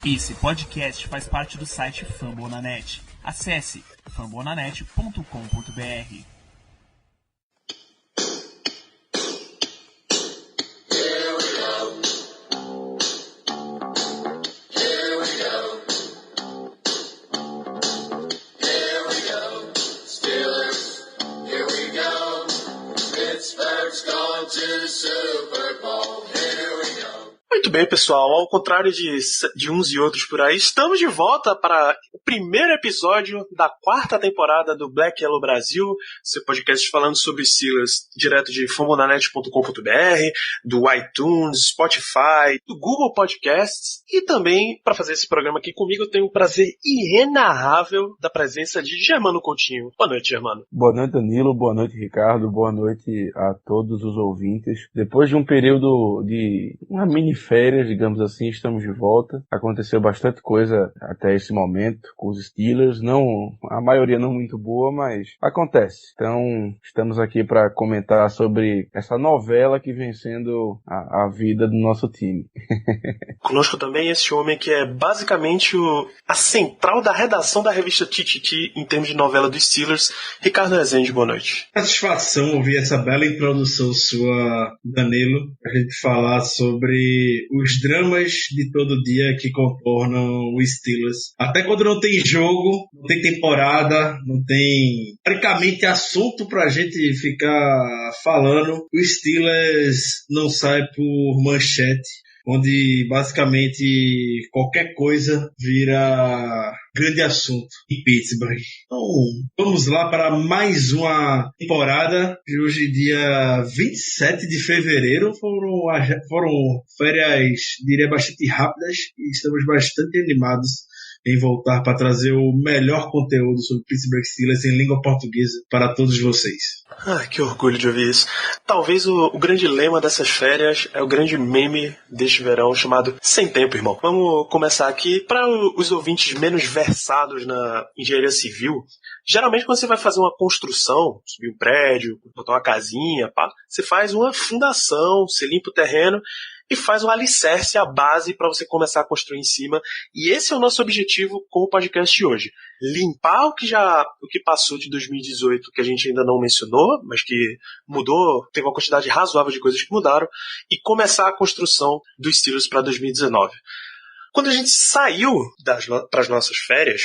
Esse podcast faz parte do site Fambonanet. Acesse fambonanet.com.br. Muito bem, pessoal. Ao contrário de uns e outros por aí, estamos de volta para o primeiro episódio da quarta temporada do Black Yellow Brasil, seu podcast falando sobre Steelers direto de fambonanet.com.br, do iTunes, Spotify, do Google Podcasts, e também, para fazer esse programa aqui comigo, eu tenho o prazer inenarrável da presença de Germano Coutinho. Boa noite, Germano. Boa noite, Danilo. Boa noite, Ricardo. Boa noite a todos os ouvintes. Depois de um período de uma mini férias, digamos assim, estamos de volta. Aconteceu bastante coisa até esse momento com os Steelers, não, a maioria não muito boa, mas acontece. Então, estamos aqui para comentar sobre essa novela que vem sendo a vida do nosso time. Conosco também esse homem que é basicamente a central da redação da revista TTT em termos de novela dos Steelers, Ricardo Rezende. Boa noite. Satisfação ouvir essa bela introdução sua, Danilo, a gente falar sobre os dramas de todo dia que contornam os Steelers. Até quando não tem jogo, não tem temporada, não tem praticamente assunto pra gente ficar falando, os Steelers não sai por manchete, onde basicamente qualquer coisa vira grande assunto em Pittsburgh. Então, vamos lá para mais uma temporada de hoje, dia 27 de fevereiro. Foram férias, diria, bastante rápidas e estamos bastante animados em voltar para trazer o melhor conteúdo sobre Pittsburgh Steelers em língua portuguesa para todos vocês. Que orgulho de ouvir isso. Talvez o grande lema dessas férias é o grande meme deste verão chamado Sem Tempo, Irmão. Vamos começar aqui. Para os ouvintes menos versados na engenharia civil, geralmente quando você vai fazer uma construção, subir um prédio, botar uma casinha, você faz uma fundação, você limpa o terreno e faz o alicerce, a base para você começar a construir em cima. E esse é o nosso objetivo com o podcast de hoje. Limpar o que passou de 2018, que a gente ainda não mencionou, mas que mudou, teve uma quantidade razoável de coisas que mudaram, e começar a construção dos Steelers para 2019. Quando a gente saiu para as nossas férias,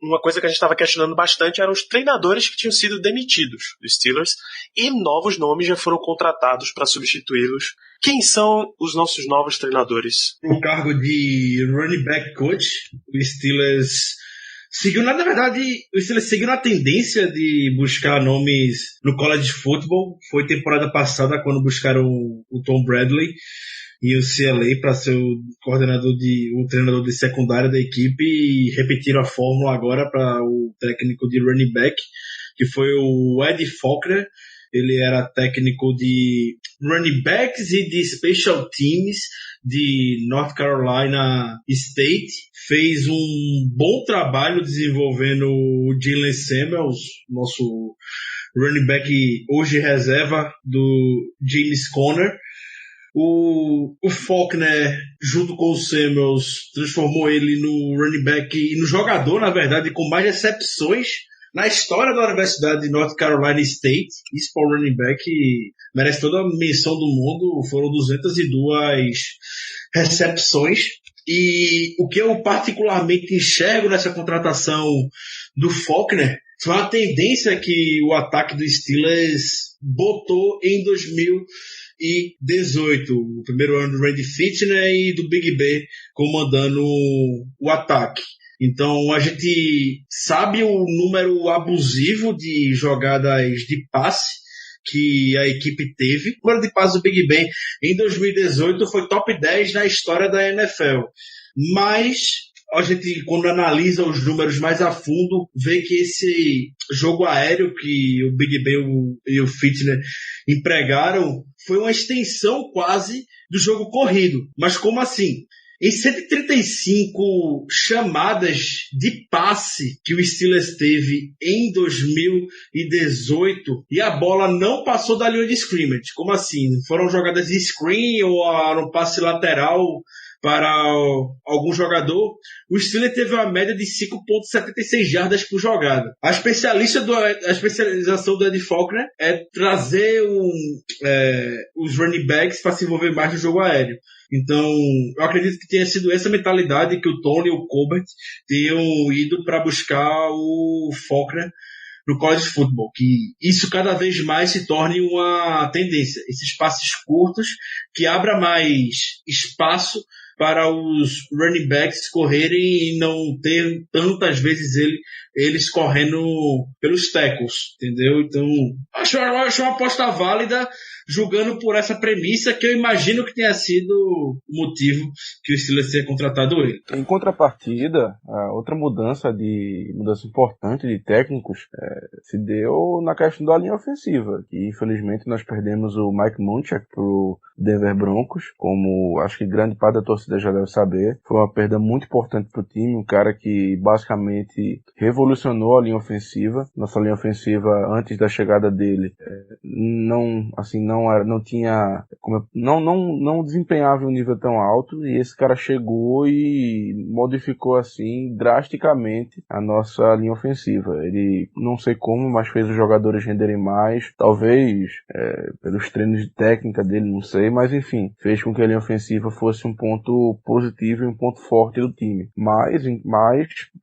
uma coisa que a gente estava questionando bastante eram os treinadores que tinham sido demitidos dos Steelers, e novos nomes já foram contratados para substituí-los. Quem são os nossos novos treinadores? O cargo de running back coach, o Steelers seguiu na tendência de buscar nomes no college football. Foi temporada passada quando buscaram o Tom Bradley e o CLA para ser o treinador de secundária da equipe, e repetiram a fórmula agora para o técnico de running back, que foi o Eddie Faulkner. Ele era técnico de running backs e de special teams de North Carolina State. Fez um bom trabalho desenvolvendo o Jalen Samuels, nosso running back hoje reserva do James Conner. O Faulkner, junto com o Samuels, transformou ele no running back e no jogador, na verdade, com mais recepções na história da Universidade de North Carolina State. Isso para o running back merece toda a menção do mundo. Foram 202 recepções. E o que eu particularmente enxergo nessa contratação do Faulkner foi uma tendência que o ataque dos Steelers botou em 2018, o primeiro ano do Randy Fichtner e do Big Ben comandando o ataque. Então a gente sabe o número abusivo de jogadas de passe que a equipe teve. O número de passes do Big Ben em 2018 foi top 10 na história da NFL. Mas a gente, quando analisa os números mais a fundo, vê que esse jogo aéreo que o Big Ben e o Fichtner empregaram foi uma extensão quase do jogo corrido. Mas como assim? Em 135 chamadas de passe que o Steelers teve em 2018 e a bola não passou da linha de scrimmage. Como assim? Foram jogadas de screen ou no passe lateral para algum jogador, o Steelers teve uma média de 5,76 jardas por jogada. A especialização do Ed Faulkner é trazer os running backs para se envolver mais no jogo aéreo. Então, eu acredito que tenha sido essa mentalidade que o Tony e o Colbert tenham ido para buscar o Faulkner no college football, que isso cada vez mais se torne uma tendência. Esses passes curtos que abra mais espaço para os running backs correrem e não ter tantas vezes eles correndo pelos tackles, entendeu? Então, acho uma aposta válida, julgando por essa premissa que eu imagino que tenha sido o motivo que o Steelers tenha contratado ele. Em contrapartida, outra mudança importante de técnicos se deu na questão da linha ofensiva, que infelizmente nós perdemos o Mike Munchak pro Denver Broncos, como acho que grande parte da torcida já deve saber. Foi uma perda muito importante pro time, um cara que basicamente revolucionou a linha ofensiva. Nossa linha ofensiva, antes da chegada dele, não desempenhava um nível tão alto, e esse cara chegou e modificou assim drasticamente a nossa linha ofensiva. Ele, não sei como, mas fez os jogadores renderem mais, talvez pelos treinos de técnica dele, não sei, mas enfim, fez com que a linha ofensiva fosse um ponto positivo e um ponto forte do time. Mas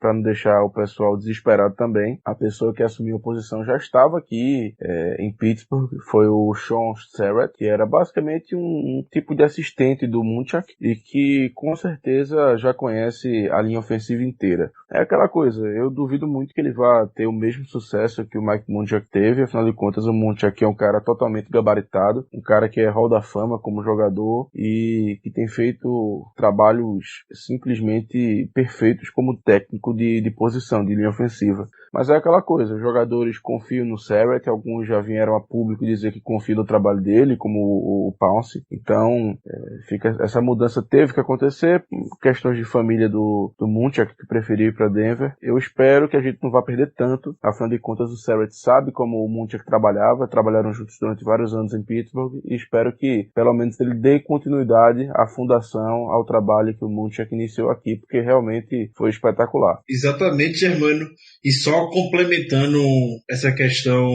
para não deixar o pessoal desesperado também, a pessoa que assumiu a posição já estava aqui em Pittsburgh, foi o Sean Sarrett, que era basicamente um tipo de assistente do Munchak e que com certeza já conhece a linha ofensiva inteira. É aquela coisa, eu duvido muito que ele vá ter o mesmo sucesso que o Mike Munchak teve. Afinal de contas, o Munchak é um cara totalmente gabaritado, um cara que é Hall da Fama como jogador e que tem feito trabalhos simplesmente perfeitos como técnico de posição, de linha ofensiva. Mas é aquela coisa, os jogadores confiam no Sarrett, alguns já vieram a público dizer que confiam no trabalho dele, como o Pounce. Então, essa mudança teve que acontecer, questões de família do Munchak, que preferiu ir para Denver. Eu espero que a gente não vá perder tanto, afinal de contas o Sarrett sabe como o Munchak trabalharam juntos durante vários anos em Pittsburgh, e espero que pelo menos ele dê continuidade à fundação, ao trabalho que o Munchak iniciou aqui, porque realmente foi espetacular. Exatamente, Germano. E só complementando essa questão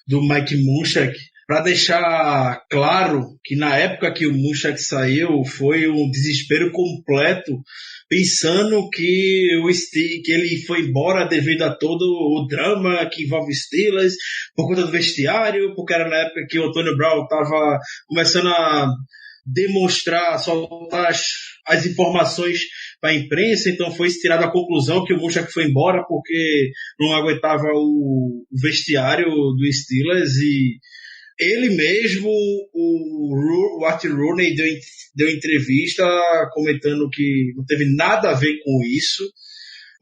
do Mike Munchak, para deixar claro que na época que o Munchak saiu foi um desespero completo, pensando que ele foi embora devido a todo o drama que envolve Steelers, por conta do vestiário, porque era na época que o Antonio Brown estava começando a demonstrar, soltar as informações para a imprensa, então foi tirada a conclusão que o Munchak foi embora porque não aguentava o vestiário do Steelers, e ele mesmo, o Art Rooney, deu entrevista comentando que não teve nada a ver com isso.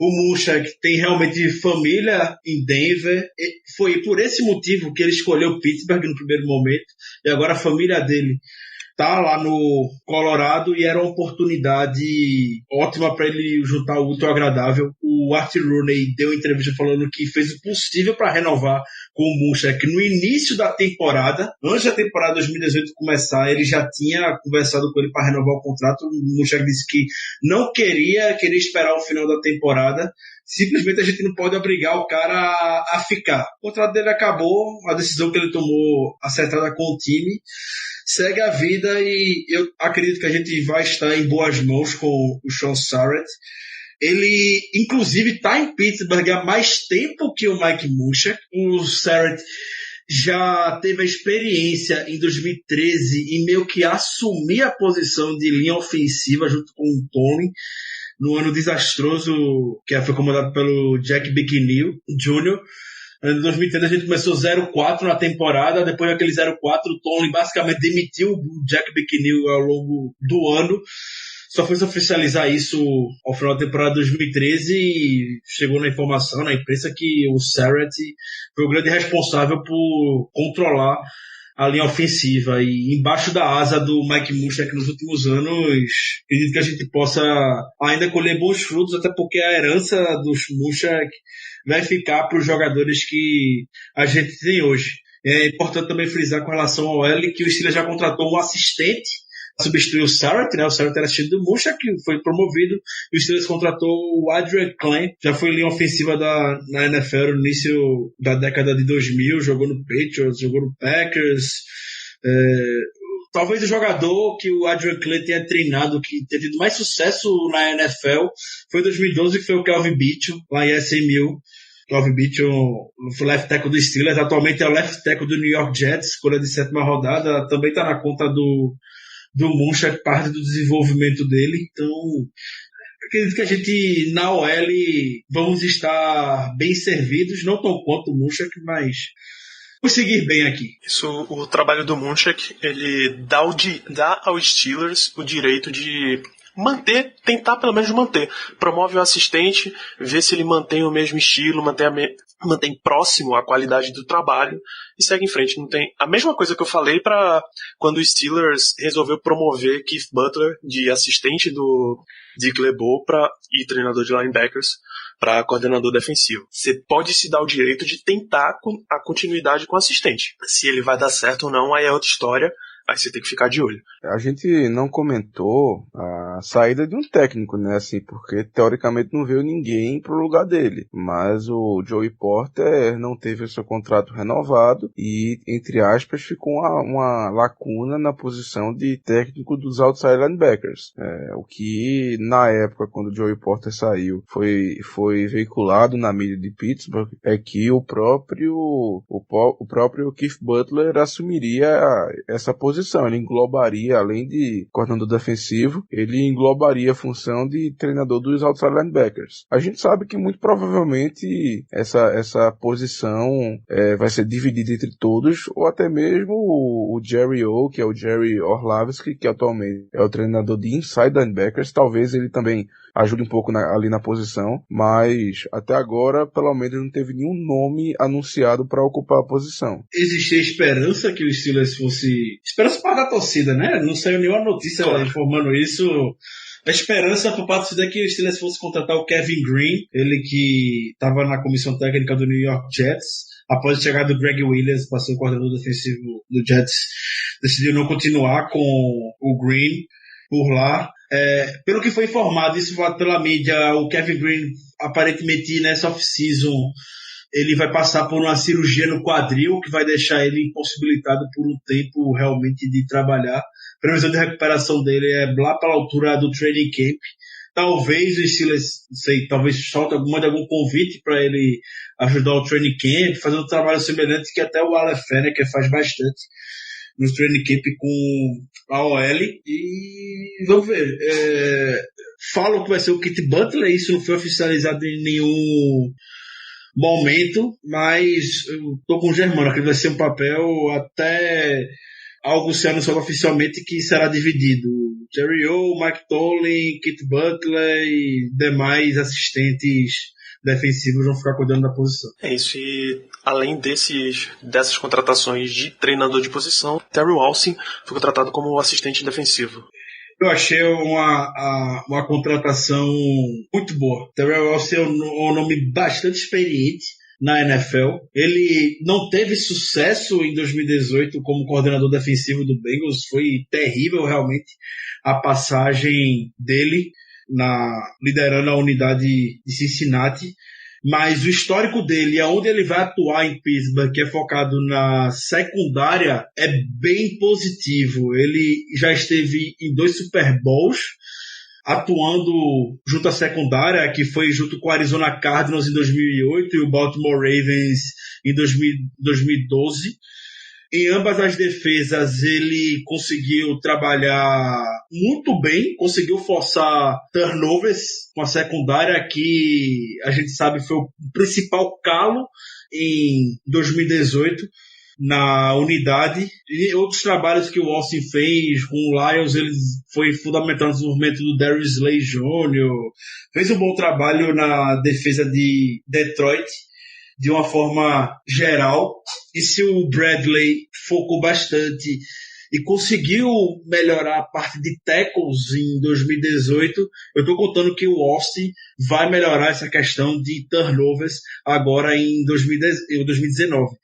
O Munchak tem realmente família em Denver. Foi por esse motivo que ele escolheu Pittsburgh no primeiro momento, e agora a família dele tá lá no Colorado, e era uma oportunidade ótima para ele juntar o útil ao agradável. O Art Rooney deu entrevista falando que fez o possível para renovar com o Munchak no início da temporada. Antes da temporada 2018 começar, ele já tinha conversado com ele para renovar o contrato. O Munchak disse que não queria esperar o final da temporada. Simplesmente a gente não pode obrigar o cara a ficar. O contrato dele acabou, a decisão que ele tomou acertada com o time segue a vida, e eu acredito que a gente vai estar em boas mãos com o Sean Sarrett. Ele, inclusive, está em Pittsburgh há mais tempo que o Mike Munchak. O Sarrett já teve a experiência em 2013 em meio que assumir a posição de linha ofensiva junto com o Tony, no ano desastroso que foi comandado pelo Jack Bicknell Jr. Em 2013 a gente começou 0-4 na temporada. Depois daquele 0-4, o Tony basicamente demitiu o Jack Bicknell ao longo do ano. Só foi oficializar isso ao final da temporada de 2013, e chegou na informação, na imprensa, que o Sarrett foi o grande responsável por controlar a linha ofensiva, e embaixo da asa do Mike Munchak nos últimos anos, acredito que a gente possa ainda colher bons frutos, até porque a herança dos Munchak vai ficar para os jogadores que a gente tem hoje. É importante também frisar com relação ao L que o Steelers já contratou um assistente substituiu o Sarrett, né? O Sarrett era assistente do Munchak, que foi promovido, e o Steelers contratou o Adrian Klein, já foi linha ofensiva na NFL no início da década de 2000, jogou no Patriots, jogou no Packers. Talvez o jogador que o Adrian Klein tenha treinado, que tenha tido mais sucesso na NFL, foi em 2012, que foi o Kelvin Beachum, lá em SMU. Kelvin Beachum foi left tackle do Steelers, atualmente é o left tackle do New York Jets, escolha de 7ª rodada, também está na conta do Munchak, parte do desenvolvimento dele. Então, acredito que a gente, na OL, vamos estar bem servidos, não tão quanto o Munchak, mas vou seguir bem aqui. Isso, o trabalho do Munchak, ele dá aos Steelers o direito de tentar pelo menos manter. Promove o assistente, vê se ele mantém o mesmo estilo, mantém próximo a qualidade do trabalho e segue em frente. Não tem a mesma coisa que eu falei para quando o Steelers resolveu promover Keith Butler de assistente do Dick LeBeau e treinador de linebackers para coordenador defensivo. Você pode se dar o direito de tentar a continuidade com o assistente. Se ele vai dar certo ou não, aí é outra história. Aí você tem que ficar de olho. A gente não comentou a saída de um técnico, né? Assim, porque teoricamente não veio ninguém pro lugar dele. Mas o Joey Porter não teve o seu contrato renovado e, entre aspas, ficou uma lacuna na posição de técnico dos outside linebackers. O que, na época, quando o Joey Porter saiu, foi veiculado na mídia de Pittsburgh, é que o próprio Keith Butler assumiria essa posição. Ele englobaria, além de coordenador defensivo, ele englobaria a função de treinador dos outside linebackers. A gente sabe que muito provavelmente essa posição vai ser dividida entre todos, ou até mesmo o Jerry O, que é o Jerry Orlavsky, que atualmente é o treinador de inside linebackers. Talvez ele também ajude um pouco ali na posição, mas até agora, pelo menos, não teve nenhum nome anunciado para ocupar a posição. Existia esperança que o Steelers fosse... Esperança para a torcida, né? Não saiu nenhuma notícia informando isso. A esperança por parte da torcida é que o Steelers fosse contratar o Kevin Green, ele que estava na comissão técnica do New York Jets. Após a chegada do Greg Williams, passou o coordenador defensivo do Jets, decidiu não continuar com o Green por lá. Pelo que foi informado, isso pela mídia, o Kevin Green, aparentemente nessa off-season, ele vai passar por uma cirurgia no quadril, que vai deixar ele impossibilitado por um tempo realmente de trabalhar. A previsão de recuperação dele é lá para a altura do training camp. Talvez o Steelers, não sei, talvez solte algum convite para ele ajudar o training camp, fazer um trabalho semelhante que até o Aleph Fenneker faz bastante no training camp com a OL. E vamos ver. Falam que vai ser o Keith Butler, isso não foi oficializado em nenhum momento, mas eu tô com o Germano, que vai ser um papel até algo ser anunciado oficialmente que será dividido. Jerry O, Mike Tomlin, Keith Butler e demais assistentes defensivos vão ficar cuidando da posição. É isso, e além dessas contratações de treinador de posição, Terry Walsing foi contratado como assistente defensivo. Eu achei uma contratação muito boa. Terry Walsing é um nome bastante experiente na NFL. Ele não teve sucesso em 2018 como coordenador defensivo do Bengals. Foi terrível realmente a passagem dele liderando a unidade de Cincinnati. Mas o histórico dele, aonde ele vai atuar em Pittsburgh, que é focado na secundária, é bem positivo. Ele já esteve em 2 Super Bowls, atuando junto à secundária, que foi junto com o Arizona Cardinals em 2008 e o Baltimore Ravens em 2012. Em ambas as defesas ele conseguiu trabalhar muito bem, conseguiu forçar turnovers com a secundária, que a gente sabe foi o principal calo em 2018 na unidade. E outros trabalhos que o Austin fez com o Lions, ele foi fundamental no desenvolvimento do Darius Slay Jr., fez um bom trabalho na defesa de Detroit de uma forma geral. E se o Bradley focou bastante e conseguiu melhorar a parte de tackles em 2018, eu estou contando que o Austin vai melhorar essa questão de turnovers agora em 2019.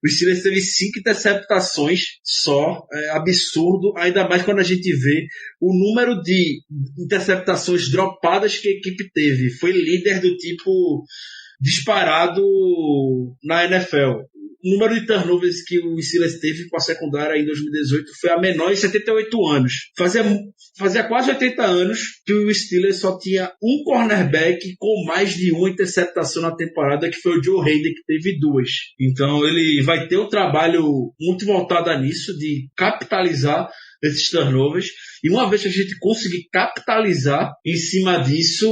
O Steelers teve 5 interceptações só, absurdo, ainda mais quando a gente vê o número de interceptações dropadas que a equipe teve. Foi líder do tipo disparado na NFL. O número de turnovers que o Steelers teve com a secundária em 2018 foi a menor em 78 anos. Fazia quase 80 anos que o Steelers só tinha um cornerback com mais de uma interceptação na temporada, que foi o Joe Hayden, que teve 2. Então ele vai ter um trabalho muito voltado nisso, de capitalizar esses turnovers. E uma vez que a gente conseguir capitalizar em cima disso,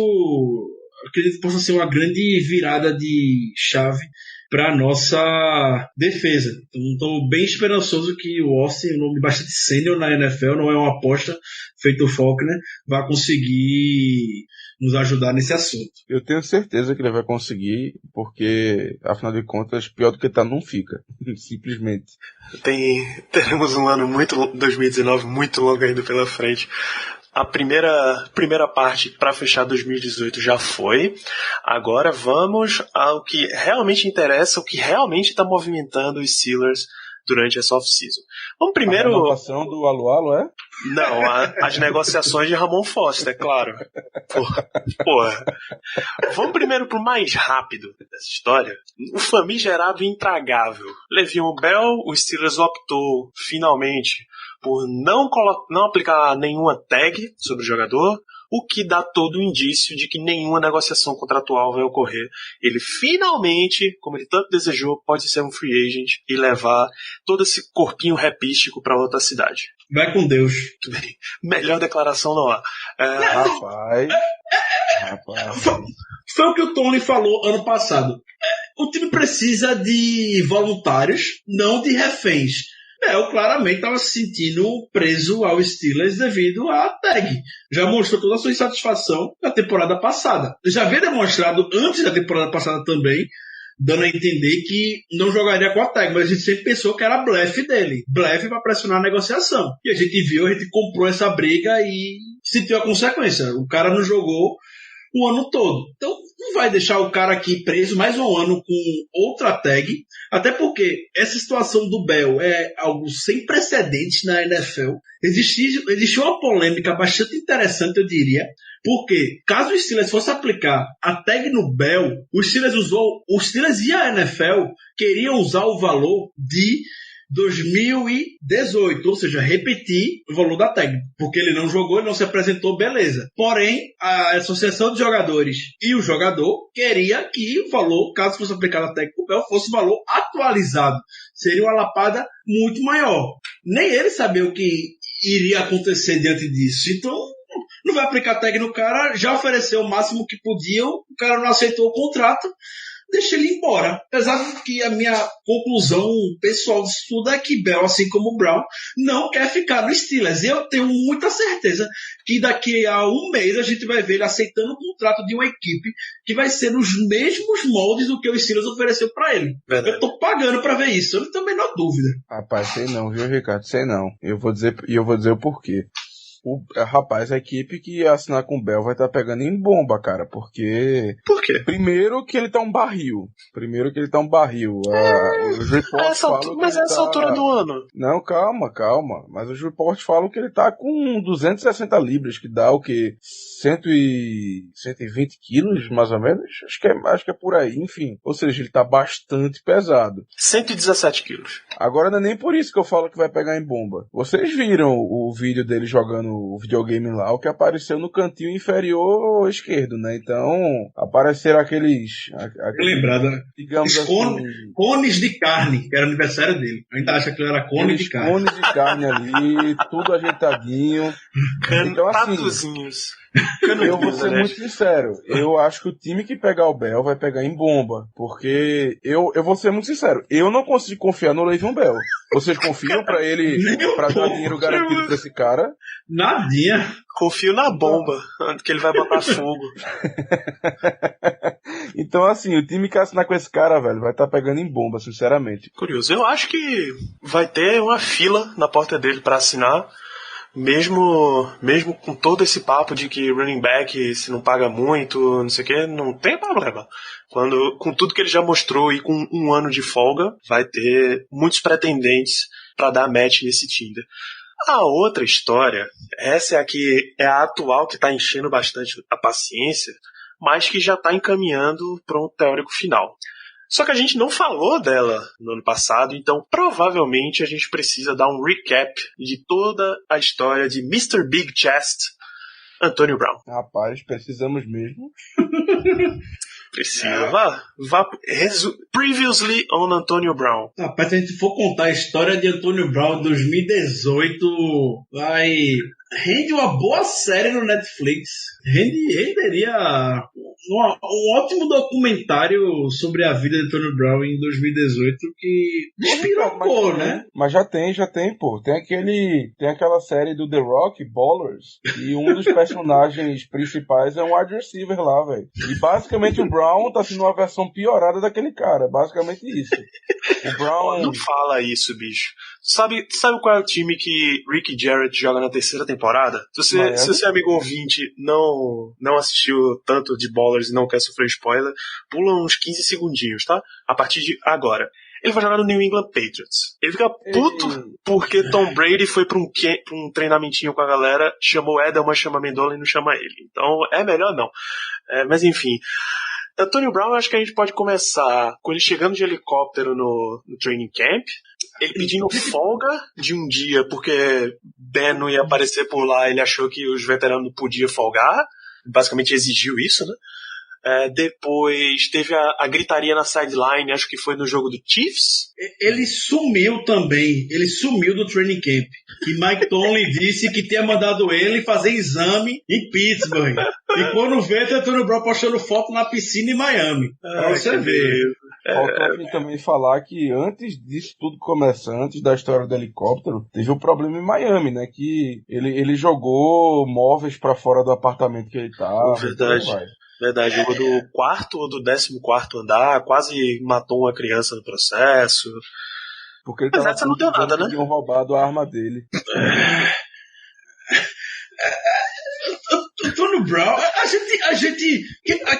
acredito que possa ser uma grande virada de chave para nossa defesa. Então, estou bem esperançoso que o Austin, um nome bastante sênior na NFL, não é uma aposta feito o Faulkner, vai conseguir nos ajudar nesse assunto. Eu tenho certeza que ele vai conseguir, porque, afinal de contas, pior do que tá não fica. Simplesmente. Teremos um ano 2019 muito longo ainda pela frente. A primeira parte para fechar 2018 já foi. Agora vamos ao que realmente interessa, o que realmente está movimentando os Steelers durante essa off-season. Vamos primeiro... A renovação do Alualo, é? Não, as negociações de Ramon Foster, é claro. Porra. Vamos primeiro pro mais rápido dessa história. O famigerado intragável. Le'Veon Bell, o Steelers optou finalmente por não aplicar nenhuma tag sobre o jogador, o que dá todo o indício de que nenhuma negociação contratual vai ocorrer. Ele finalmente, como ele tanto desejou, pode ser um free agent e levar todo esse corpinho repístico para outra cidade. Vai com Deus. Melhor declaração não há. Rapaz. Foi o que o Tony falou ano passado. O time precisa de voluntários, não de reféns. Eu claramente estava se sentindo preso ao Steelers devido à tag. Já mostrou toda a sua insatisfação na temporada passada. Já havia demonstrado antes da temporada passada também, dando a entender que não jogaria com a tag, mas a gente sempre pensou que era blefe dele. Blefe para pressionar a negociação. E a gente comprou essa briga e sentiu a consequência. O cara não jogou o ano todo. Então, não vai deixar o cara aqui preso mais um ano com outra tag, até porque essa situação do Bell é algo sem precedentes na NFL. Existiu uma polêmica bastante interessante, eu diria, porque caso o Steelers fosse aplicar a tag no Bell, o Steelers e a NFL queriam usar o valor de 2018, ou seja, repetir o valor da tag, porque ele não jogou e não se apresentou, beleza. Porém, a associação de jogadores e o jogador queria que o valor, caso fosse aplicado a tag pro Bell, fosse valor atualizado. Seria uma lapada muito maior. Nem ele sabia o que iria acontecer diante disso. Então, não vai aplicar tag no cara, já ofereceu o máximo que podiam, o cara não aceitou o contrato, deixa ele embora. Apesar de que a minha conclusão pessoal disso tudo é que Bell, assim como o Brown, não quer ficar no Steelers. E eu tenho muita certeza que daqui a um mês a gente vai ver ele aceitando o contrato de uma equipe que vai ser nos mesmos moldes do que o Steelers ofereceu para ele. Verdade. Eu tô pagando para ver isso, eu não tenho a menor dúvida. Rapaz, sei não, viu, Ricardo? Sei não. Eu vou dizer o porquê. A equipe que assinar com o Bell vai estar pegando em bomba, cara, porque... Por quê? Primeiro que ele tá um barril. Os reports falam mas é essa altura do ano. Não, calma. Mas os reports falam que ele tá com 260 libras, que dá o quê? 120 quilos, mais ou menos? Acho que é por aí, enfim. Ou seja, ele tá bastante pesado. 117 quilos. Agora não é nem por isso que eu falo que vai pegar em bomba. Vocês viram o vídeo dele jogando o videogame lá, o que apareceu no cantinho inferior esquerdo, né? Então, apareceram aqueles lembrado, digamos assim, cones de carne, que era aniversário dele. A gente acha que ele era cone de carne. Cones de carne ali, tudo ajeitadinho. Então, assim, eu vou ser muito sincero. Eu acho que o time que pegar o Bell vai pegar em bomba. Porque eu vou ser muito sincero. Eu não consigo confiar no Le'Veon Bell. Vocês confiam pra ele, pra dar dinheiro garantido pra esse cara? Nadinha. Confio na bomba, que ele vai botar fogo. Então, assim, o time que assinar com esse cara, velho, vai estar pegando em bomba, sinceramente. Curioso. Eu acho que vai ter uma fila na porta dele pra assinar. Mesmo com todo esse papo de que running back se não paga muito, não sei o que, não tem problema. Com tudo que ele já mostrou e com um ano de folga, vai ter muitos pretendentes para dar match nesse Tinder. A outra história, essa é a que é a atual, que está enchendo bastante a paciência, mas que já está encaminhando para um teórico final. Só que a gente não falou dela no ano passado, então provavelmente a gente precisa dar um recap de toda a história de Mr. Big Chest, Antonio Brown. Rapaz, precisamos mesmo. Precisa. Previously on Antonio Brown. Rapaz, se a gente for contar a história de Antonio Brown 2018, rende uma boa série no Netflix. Renderia um ótimo documentário sobre a vida de Antonio Brown em 2018 que despirocou, né? Mas já tem, pô. Tem aquela série do The Rock, Ballers, e um dos personagens principais é um wide receiver lá, velho. E basicamente o Brown tá sendo uma versão piorada daquele cara. Basicamente isso. O Brown... Não fala isso, bicho. Sabe qual é o time que Ricky Jarrett joga na terceira temporada? Se você, amigo ouvinte, não assistiu tanto de Ballers e não quer sofrer spoiler, pula uns 15 segundinhos, tá? A partir de agora. Ele vai jogar no New England Patriots. Ele fica puto porque Tom Brady foi pra um treinamentinho com a galera, chamou Edelman, chama Mendola e não chama ele. Então é melhor não. Mas enfim... Antonio Brown, acho que a gente pode começar com ele chegando de helicóptero no training camp, ele pedindo folga de um dia, porque Ben não ia aparecer por lá, ele achou que os veteranos não podiam folgar, basicamente exigiu isso, né? Depois teve a gritaria na sideline, acho que foi no jogo do Chiefs. Ele sumiu também, ele sumiu do training camp. E Mike Tomlin disse que tinha mandado ele fazer exame em Pittsburgh. E quando vê, tá Antonio Brown postando foto na piscina em Miami. Pra você ver. Faltou também falar que antes disso tudo começar, antes da história do helicóptero, teve um problema em Miami, né? Que ele jogou móveis pra fora do apartamento que ele tava. Verdade, jogou do 4º ou do 14º andar, quase matou uma criança no processo. Porque ele tava não deu nada, né? Tinham roubado a arma dele. Antonio Brown,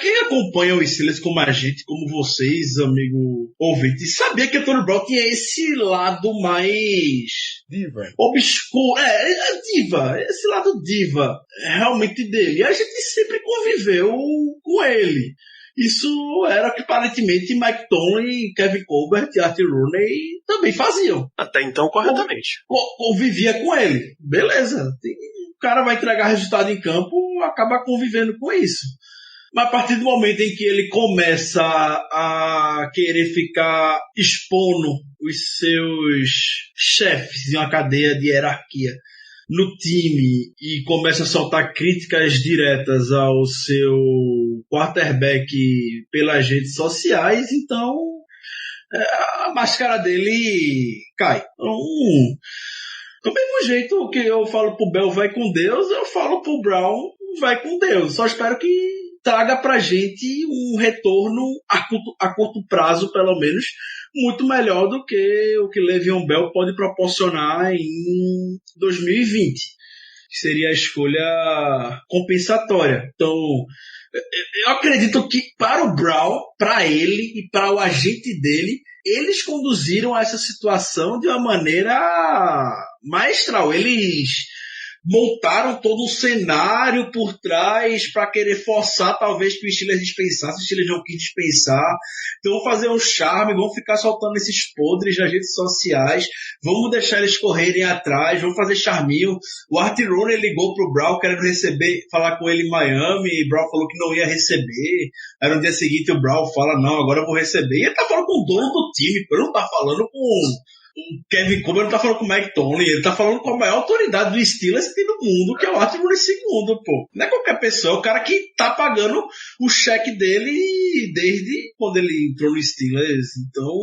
quem acompanha o Steelers como a gente, como vocês, amigo ouvinte, sabia que Antonio Brown tinha esse lado mais diva, obscuro, diva, esse lado diva realmente dele. E a gente sempre conviveu com ele. Isso era o que aparentemente Mike Tomlin, Kevin Colbert e Art Rooney também faziam. Até então, corretamente. Convivia com ele. Beleza. O cara vai entregar resultado em campo, acaba convivendo com isso. Mas a partir do momento em que ele começa a querer ficar expondo os seus chefes em uma cadeia de hierarquia no time e começa a soltar críticas diretas ao seu quarterback pelas redes sociais, então a máscara dele cai. Do mesmo jeito que eu falo pro Bell vai com Deus, eu falo pro Brown vai com Deus. Só espero que traga pra gente um retorno a curto prazo, pelo menos, muito melhor do que o que Le'Veon Bell pode proporcionar em 2020. Seria a escolha compensatória. Então, eu acredito que para o Brown, para ele e para o agente dele, eles conduziram essa situação de uma maneira maestral. Eles montaram todo um cenário por trás para querer forçar talvez que o Steelers dispensasse. O Steelers não quis dispensar. Então vamos fazer um charme, vamos ficar soltando esses podres nas redes sociais, vamos deixar eles correrem atrás, vamos fazer charminho. O Art Rooney ligou pro Brown querendo falar com ele em Miami, e Brown falou que não ia receber. Aí no dia seguinte o Brown fala, não, agora eu vou receber. E ele tá falando com o dono do time, ele não tá falando com o Kevin Colbert, não tá falando com o Mike Tomlin, ele tá falando com a maior autoridade do Steelers que tem no mundo, que é o Art Rooney II, pô. Não é qualquer pessoa, é o cara que tá pagando o cheque dele desde quando ele entrou no Steelers. Então,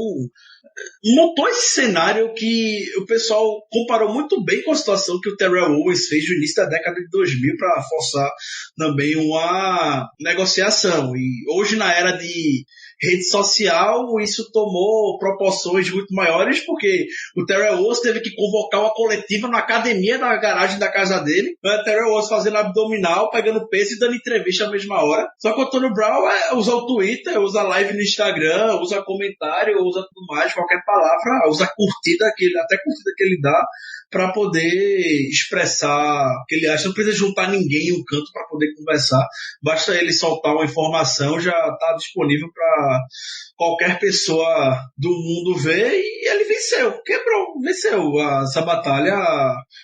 montou esse cenário que o pessoal comparou muito bem com a situação que o Terrell Owens fez no início da década de 2000 para forçar também uma negociação. E hoje, na era de rede social, isso tomou proporções muito maiores, porque o Terrell Owens teve que convocar uma coletiva na academia da garagem da casa dele, o Terrell Owens fazendo abdominal, pegando peso e dando entrevista à mesma hora. Só que o Antônio Brown usa o Twitter, usa live no Instagram, usa comentário, usa tudo mais, qualquer palavra, usa curtida, até curtida que ele dá, para poder expressar o que ele acha. Não precisa juntar ninguém em um canto para poder conversar. Basta ele soltar uma informação, já está disponível para qualquer pessoa do mundo ver, e ele venceu, quebrou, venceu essa batalha.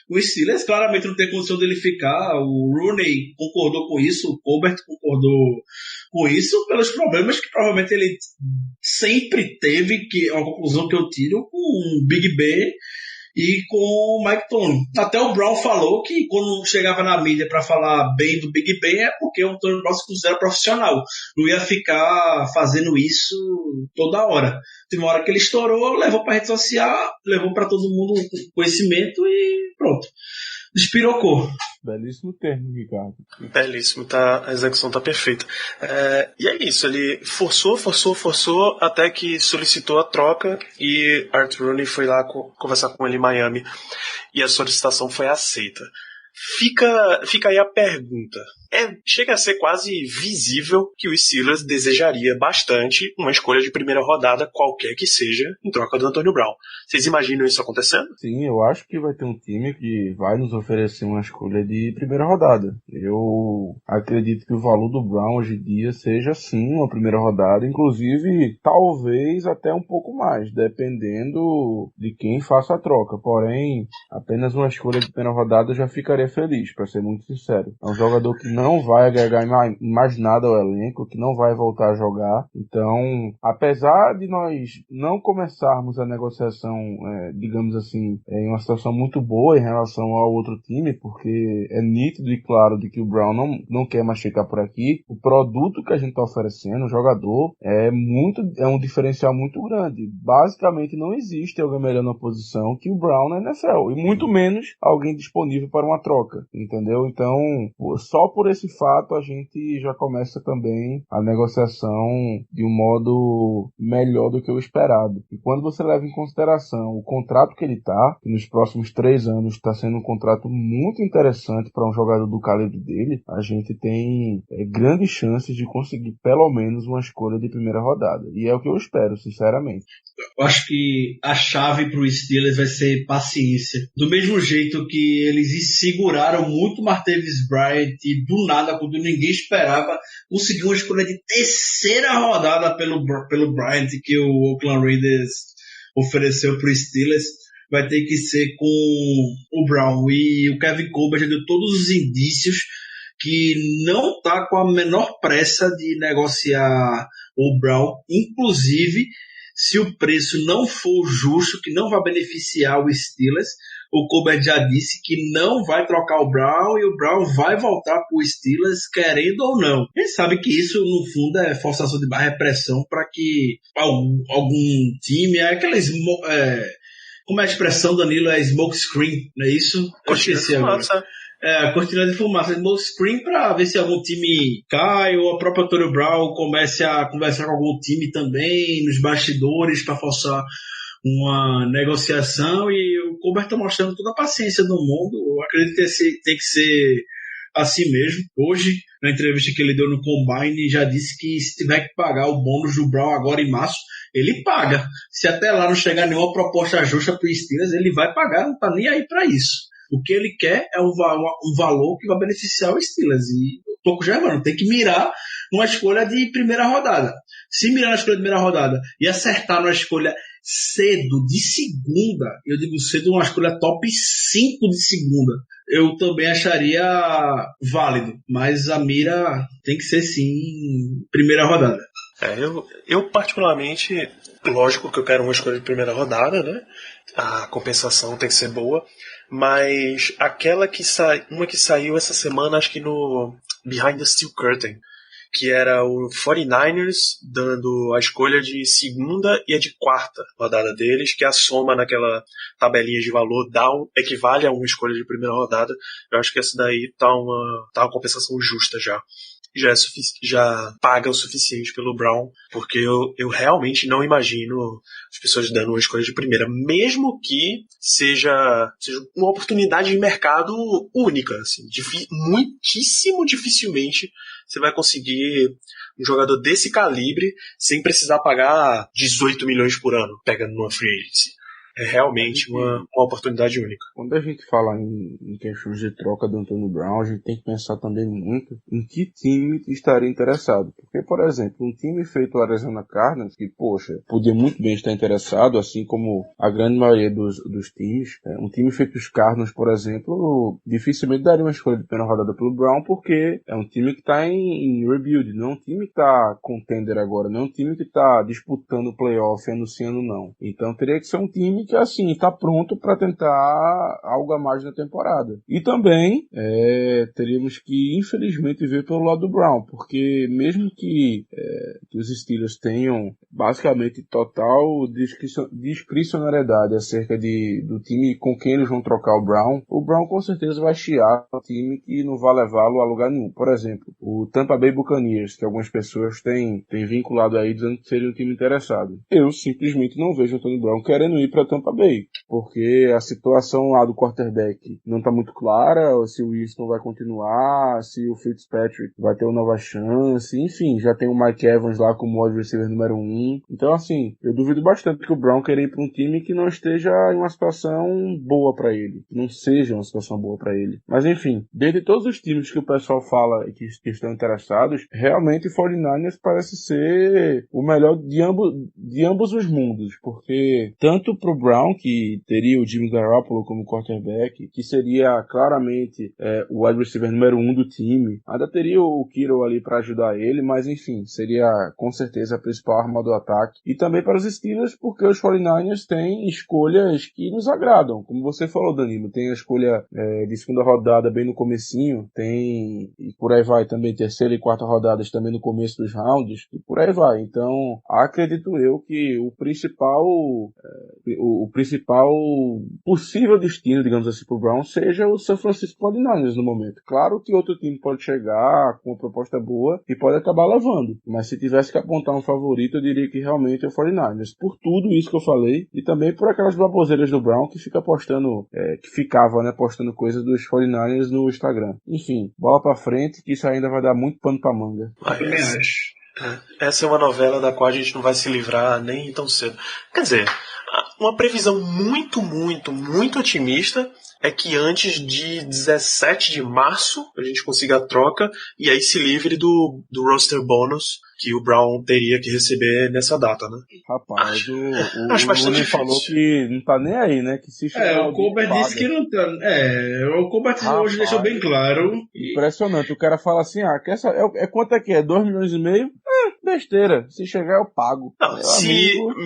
O Steelers claramente não tem condição dele ficar, o Rooney concordou com isso, o Colbert concordou com isso, pelos problemas que provavelmente ele sempre teve, que é uma conclusão que eu tiro, com o Big Ben e com o Mike Tomlin. Até o Brown falou que quando chegava na mídia para falar bem do Big Ben é porque o Antônio Brown se considera profissional. Não ia ficar fazendo isso toda hora. Teve uma hora que ele estourou, levou para rede social, levou para todo mundo conhecimento e pronto. Despirocou. Belíssimo termo, Ricardo. Belíssimo, a execução tá perfeita. E é isso, ele forçou até que solicitou a troca e Art Rooney foi lá conversar com ele em Miami e a solicitação foi aceita. Fica aí a pergunta. Chega a ser quase visível que o Steelers desejaria bastante uma escolha de primeira rodada, qualquer que seja, em troca do Antônio Brown. Vocês imaginam isso acontecendo? Sim, eu acho que vai ter um time que vai nos oferecer uma escolha de primeira rodada. Eu acredito que o valor do Brown hoje em dia seja sim uma primeira rodada, inclusive talvez até um pouco mais, dependendo de quem faça a troca. Porém, apenas uma escolha de primeira rodada eu já ficaria feliz, para ser muito sincero. É um jogador que não vai agregar mais nada ao elenco, que não vai voltar a jogar. Então, apesar de nós não começarmos a negociação, digamos assim, em uma situação muito boa em relação ao outro time, porque é nítido e claro de que o Brown não quer mais ficar por aqui, o produto que a gente está oferecendo, o jogador, é um diferencial muito grande. Basicamente, não existe alguém melhor na posição que o Brown na NFL, e muito menos alguém disponível para uma troca, entendeu? Então, só por esse fato a gente já começa também a negociação de um modo melhor do que o esperado. E quando você leva em consideração o contrato que ele tá, que nos próximos 3 anos está sendo um contrato muito interessante para um jogador do calibre dele, a gente tem grandes chances de conseguir pelo menos uma escolha de primeira rodada. E é o que eu espero, sinceramente. Eu acho que a chave para o Steelers vai ser paciência. Do mesmo jeito que eles seguraram muito Martavis Bryant e do nada, quando ninguém esperava, conseguiu uma escolha de terceira rodada pelo Bryant que o Oakland Raiders ofereceu para o Steelers, vai ter que ser com o Brown. E o Kevin Colbert já deu todos os indícios que não está com a menor pressa de negociar o Brown, inclusive se o preço não for justo, que não vai beneficiar o Steelers. O Colbert já disse que não vai trocar o Brown e o Brown vai voltar para o Steelers, querendo ou não. A gente sabe que isso, no fundo, é forçação de barra, é pressão para que algum time, como é a expressão, Danilo? É smoke screen, não é isso? Eu esqueci agora. Cortina de fumaça, smoke screen, para ver se algum time cai, ou a própria Antônio Brown comece a conversar com algum time também, nos bastidores, para forçar uma negociação. E o Colbert está mostrando toda a paciência do mundo. Eu acredito que tem que ser assim mesmo. Hoje, na entrevista que ele deu no Combine, já disse que se tiver que pagar o bônus do Brown agora em março, ele paga. Se até lá não chegar nenhuma proposta justa para o Steelers, ele vai pagar, não está nem aí para isso. O que ele quer é um valor que vai beneficiar o Steelers. E eu tô com o Germano, tem que mirar numa escolha de primeira rodada. Se mirar na escolha de primeira rodada e acertar numa escolha cedo, de segunda, eu digo cedo, uma escolha top 5 de segunda, eu também acharia válido. Mas a mira tem que ser, sim, primeira rodada. Eu particularmente, lógico que eu quero uma escolha de primeira rodada, né? A compensação tem que ser boa. Mas aquela uma que saiu essa semana, acho que no Behind the Steel Curtain, que era o 49ers dando a escolha de segunda e a de quarta rodada deles, que a soma naquela tabelinha de valor equivale a uma escolha de primeira rodada. Eu acho que essa daí tá uma compensação justa já. já paga o suficiente pelo Brown, porque eu realmente não imagino as pessoas dando uma escolha de primeira, mesmo que seja uma oportunidade de mercado única, assim, muitíssimo dificilmente você vai conseguir um jogador desse calibre sem precisar pagar 18 milhões por ano, pegando numa free agency. É realmente uma oportunidade única. Quando a gente fala em questões de troca do Antonio Brown, a gente tem que pensar também muito em que time estaria interessado. Porque, por exemplo, um time feito o Arizona Cardinals, que, poxa, podia muito bem estar interessado, assim como a grande maioria dos times. Um time feito os Cardinals, por exemplo, dificilmente daria uma escolha de primeira rodada pelo Brown, porque é um time que está em rebuild, não é um time que está contender agora, não é um time que está disputando o playoff ano sim, ano não. Então teria que ser um time que, assim, está pronto para tentar algo a mais na temporada. E também teríamos que, infelizmente, ver pelo lado do Brown, porque mesmo que os Steelers tenham basicamente total discricionariedade acerca do time com quem eles vão trocar o Brown com certeza vai chiar o time que não vai levá-lo a lugar nenhum. Por exemplo, o Tampa Bay Buccaneers, que algumas pessoas têm vinculado aí dizendo que seria um time interessado. Eu simplesmente não vejo o Antonio Brown querendo ir para Tampa Bay, porque a situação lá do quarterback não está muito clara, se o Winston vai continuar, se o Fitzpatrick vai ter uma nova chance, enfim, já tem o Mike Evans lá como wide receiver número 1. Então, assim, eu duvido bastante que o Brown queira ir para um time que não esteja em uma situação boa para ele, que não seja uma situação boa para ele. Mas, enfim, dentre todos os times que o pessoal fala que estão interessados, realmente o 49ers parece ser o melhor de ambos os mundos, porque tanto pro Brown, que teria o Jimmy Garoppolo como quarterback, que seria claramente o wide receiver número 1 do time, ainda teria o Kittle ali para ajudar ele, mas enfim, seria com certeza a principal arma do ataque. E também para os Steelers, porque os 49ers têm escolhas que nos agradam, como você falou, Danilo, tem a escolha de segunda rodada bem no comecinho, tem, e por aí vai, também terceira e quarta rodadas também no começo dos rounds, e por aí vai. Então, acredito eu que o principal possível destino, digamos assim, pro Brown seja o San Francisco 49ers no momento. Claro que outro time pode chegar com uma proposta boa e pode acabar levando, mas se tivesse que apontar um favorito, eu diria que realmente é o 49ers, por tudo isso que eu falei, e também por aquelas baboseiras do Brown que ficava postando coisas dos 49ers no Instagram. Enfim, bola pra frente, que isso ainda vai dar muito pano pra manga. Essa é uma novela da qual a gente não vai se livrar nem tão cedo. Quer dizer, uma previsão muito, muito, muito otimista é que antes de 17 de março a gente consiga a troca e aí se livre do roster bônus que o Brown teria que receber nessa data, né? Rapaz, acho o bastante Rooney falou que não tá nem aí, né? Que se chegar o Colbert disse que não tá. O Colbert hoje deixou bem claro. Impressionante. O cara fala assim, quanto é que é? 2 milhões e meio? Besteira. Se chegar, eu pago. Não,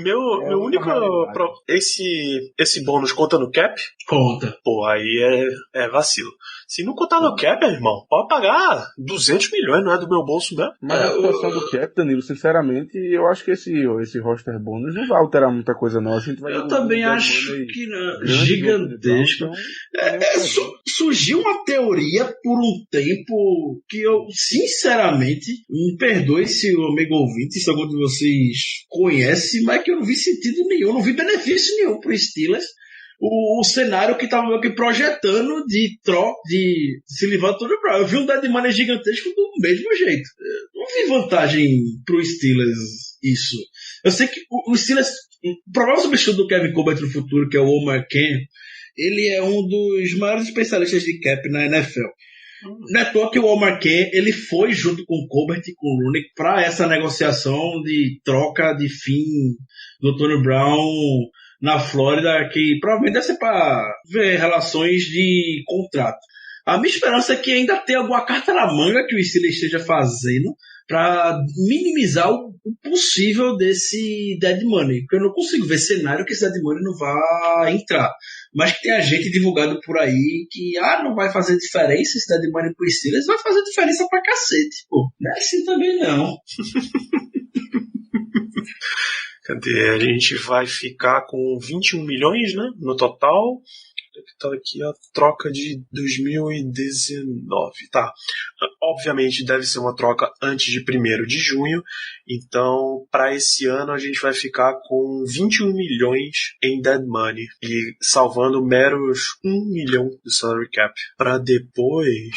meu único... Esse bônus conta no cap? Conta. Pô, aí é vacilo. Se não contar no cap, irmão, pode pagar 200 milhões, não é do meu bolso mesmo? Mas a situação do cap, Danilo, sinceramente, eu acho que esse roster bônus não vai alterar muita coisa, não. A gente vai eu também acho que não. Gigantesco. Surgiu uma teoria por um tempo que eu, sinceramente, me perdoe se o amigo ouvinte, se algum de vocês conhece, mas que eu não vi sentido nenhum, não vi benefício nenhum pro Steelers. O cenário que estava projetando de se livrar do Tony Brown. Eu vi um dead money gigantesco do mesmo jeito. Eu não vi vantagem pro Steelers isso. Eu sei que o Steelers, o provável substituto do Kevin Colbert no futuro, que é o Omar Ken, ele é um dos maiores especialistas de cap na NFL. Não é à toa que o Omar Ken, ele foi junto com o Colbert e com o Rooney para essa negociação de troca de fim do Tony Brown na Flórida, que provavelmente deve ser para ver relações de contrato. A minha esperança é que ainda tenha alguma carta na manga que o Steelers esteja fazendo para minimizar o possível desse dead money, porque eu não consigo ver cenário que esse dead money não vá entrar, mas que tem a gente divulgado por aí que não vai fazer diferença esse dead money pro Steelers, vai fazer diferença pra cacete, pô. Não é assim também não. Cadê? A gente vai ficar com 21 milhões, né, no total. Tá aqui a troca de 2019, tá. obviamente deve ser uma troca antes de 1º de junho, então para esse ano a gente vai ficar com 21 milhões em dead money e salvando meros 1 milhão do salary cap. Para depois,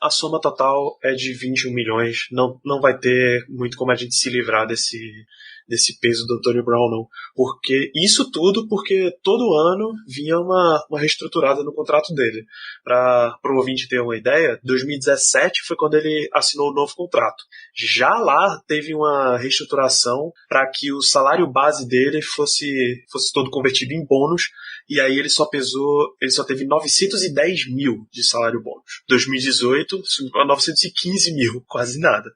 a soma total é de 21 milhões, não vai ter muito como a gente se livrar desse peso do Antonio Brown, não. Porque isso tudo porque todo ano vinha uma reestruturada no contrato dele. Para o ouvinte ter uma ideia, 2017 foi quando ele assinou o novo contrato. Já lá teve uma reestruturação para que o salário base dele fosse todo convertido em bônus, e aí ele só teve 910 mil de salário bônus. 2018, subiu para 915 mil, quase nada.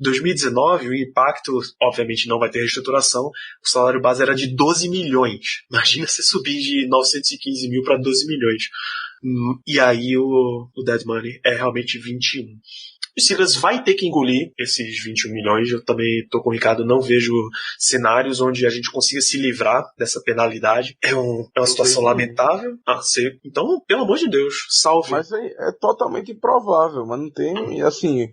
2019, o impacto, obviamente não vai ter reestruturação, o salário base era de 12 milhões. Imagina você subir de 915 mil para 12 milhões. E aí o dead money é realmente 21. O Steelers vai ter que engolir esses 21 milhões. Eu também tô com o Ricardo, não vejo cenários onde a gente consiga se livrar dessa penalidade. É uma situação lamentável. Então, pelo amor de Deus, salve. Mas é totalmente improvável, mas não tem, assim,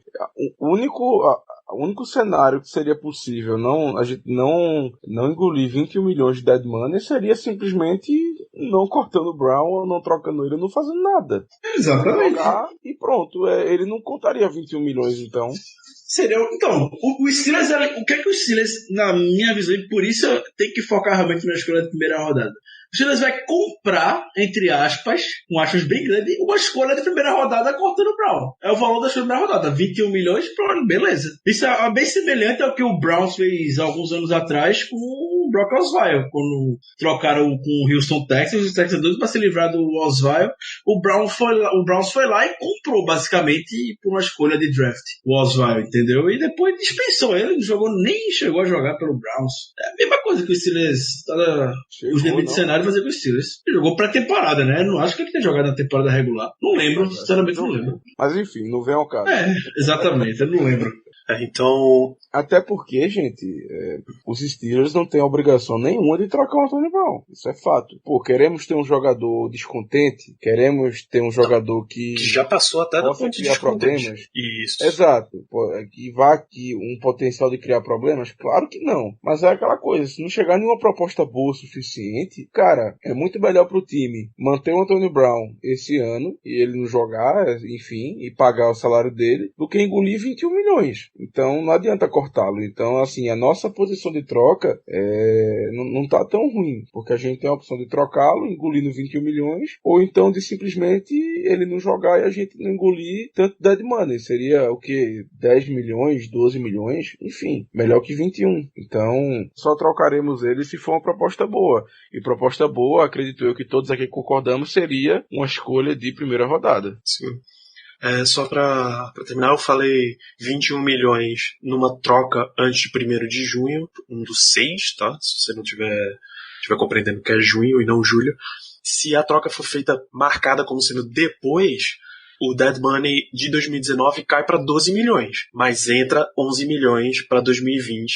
o único cenário que seria possível a gente não engolir 21 milhões de dead money seria simplesmente não cortando o Brown, ou não trocando ele, não fazendo nada. Exatamente. E pronto, ele não contaria 21 milhões, então. Então, o Steelers, o que é que o Steelers, na minha visão, e por isso tem que focar realmente na escolha da primeira rodada. O Steelers vai comprar, entre aspas, com aspas bem grande, uma escolha de primeira rodada cortando o Brown. É o valor da escolha de primeira rodada, 21 milhões, pronto, beleza. Isso é bem semelhante ao que o Browns fez alguns anos atrás com o Brock Osweiler, quando trocaram com o Houston Texans, os Texans doidos para se livrar do Osweiler, o Browns foi lá e comprou, basicamente, por uma escolha de draft, o Osweiler, entendeu? E depois dispensou ele, nem chegou a jogar pelo Browns. É a mesma coisa que o Steelers, os limites de cenário, fazer com o Steelers. Ele jogou pré-temporada, né? Não acho que ele tenha jogado na temporada regular. Não lembro, sinceramente não lembro. Mas enfim, não vem ao caso. Exatamente, eu não lembro. Então... Até porque, gente, os Steelers não têm obrigação nenhuma de trocar o Antonio Brown. Isso é fato. Pô, queremos ter um jogador descontente, queremos ter um jogador que já passou até do ponto de criar problemas. Isso. Exato. Que vá aqui um potencial de criar problemas? Claro que não. Mas é aquela coisa, se não chegar nenhuma proposta boa o suficiente, cara, é muito melhor pro time manter o Antonio Brown esse ano e ele não jogar, enfim, e pagar o salário dele, do que engolir 21 milhões. Então não adianta cortá-lo. Então, assim, a nossa posição de troca não tá tão ruim, porque a gente tem a opção de trocá-lo, engolindo 21 milhões, ou então de simplesmente ele não jogar e a gente não engolir tanto dead money. Seria o que? 10 milhões, 12 milhões? Enfim, melhor que 21. Então, só trocaremos ele se for uma proposta boa. E proposta boa, acredito eu que todos aqui concordamos, seria uma escolha de primeira rodada. Sim. Só pra terminar, eu falei 21 milhões numa troca antes de 1º de junho, um dos 6, tá? Se você não tiver compreendendo que é junho e não julho. Se a troca for feita marcada como sendo depois, o dead money de 2019 cai para 12 milhões, mas entra 11 milhões para 2020.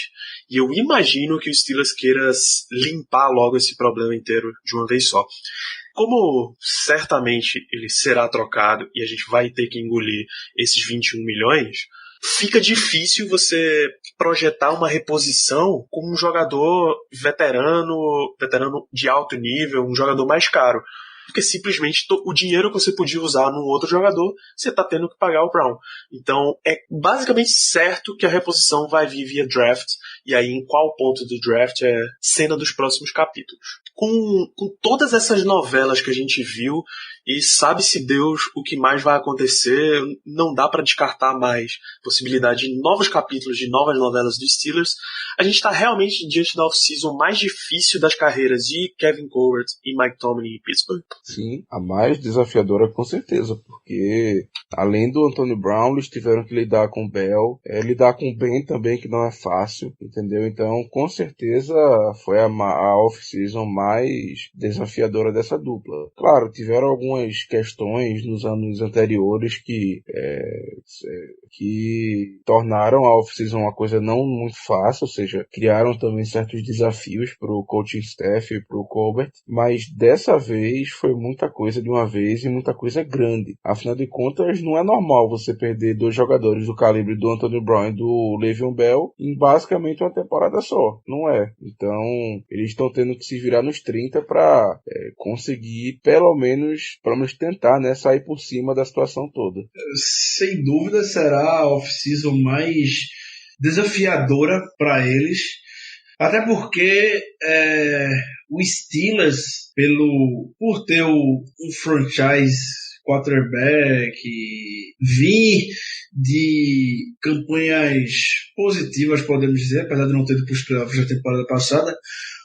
E eu imagino que o Steelers queira limpar logo esse problema inteiro de uma vez só. Como certamente ele será trocado e a gente vai ter que engolir esses 21 milhões, fica difícil você projetar uma reposição com um jogador veterano de alto nível, um jogador mais caro. Porque simplesmente o dinheiro que você podia usar num outro jogador, você está tendo que pagar o Brown. Então é basicamente certo que a reposição vai vir via draft, e aí em qual ponto do draft é cena dos próximos capítulos. Com todas essas novelas que a gente viu, e sabe-se Deus o que mais vai acontecer, não dá para descartar mais possibilidade de novos capítulos, de novas novelas dos Steelers. A gente está realmente diante da off-season mais difícil das carreiras de Kevin Colbert e Mike Tomlin em Pittsburgh. Sim, a mais desafiadora com certeza, porque além do Antonio Brown, eles tiveram que lidar com o Bell, lidar com o Ben também, que não é fácil, entendeu? Então, com certeza, foi a off-season mais desafiadora dessa dupla. Claro, tiveram alguns algumas questões nos anos anteriores que tornaram a off-season uma coisa não muito fácil, ou seja, criaram também certos desafios para o coaching staff e para o Colbert, mas dessa vez foi muita coisa de uma vez e muita coisa grande. Afinal de contas, não é normal você perder 2 jogadores do calibre do Antonio Brown e do Le'Veon Bell em basicamente uma temporada só. Não é. Então, eles estão tendo que se virar nos 30 para conseguir, pelo menos tentar, né, sair por cima da situação toda. Sem dúvida será a off-season mais desafiadora para eles, até porque o Steelers, por ter um franchise quarterback, vir de campanhas positivas, podemos dizer, apesar de não ter ido para os playoffs da temporada passada,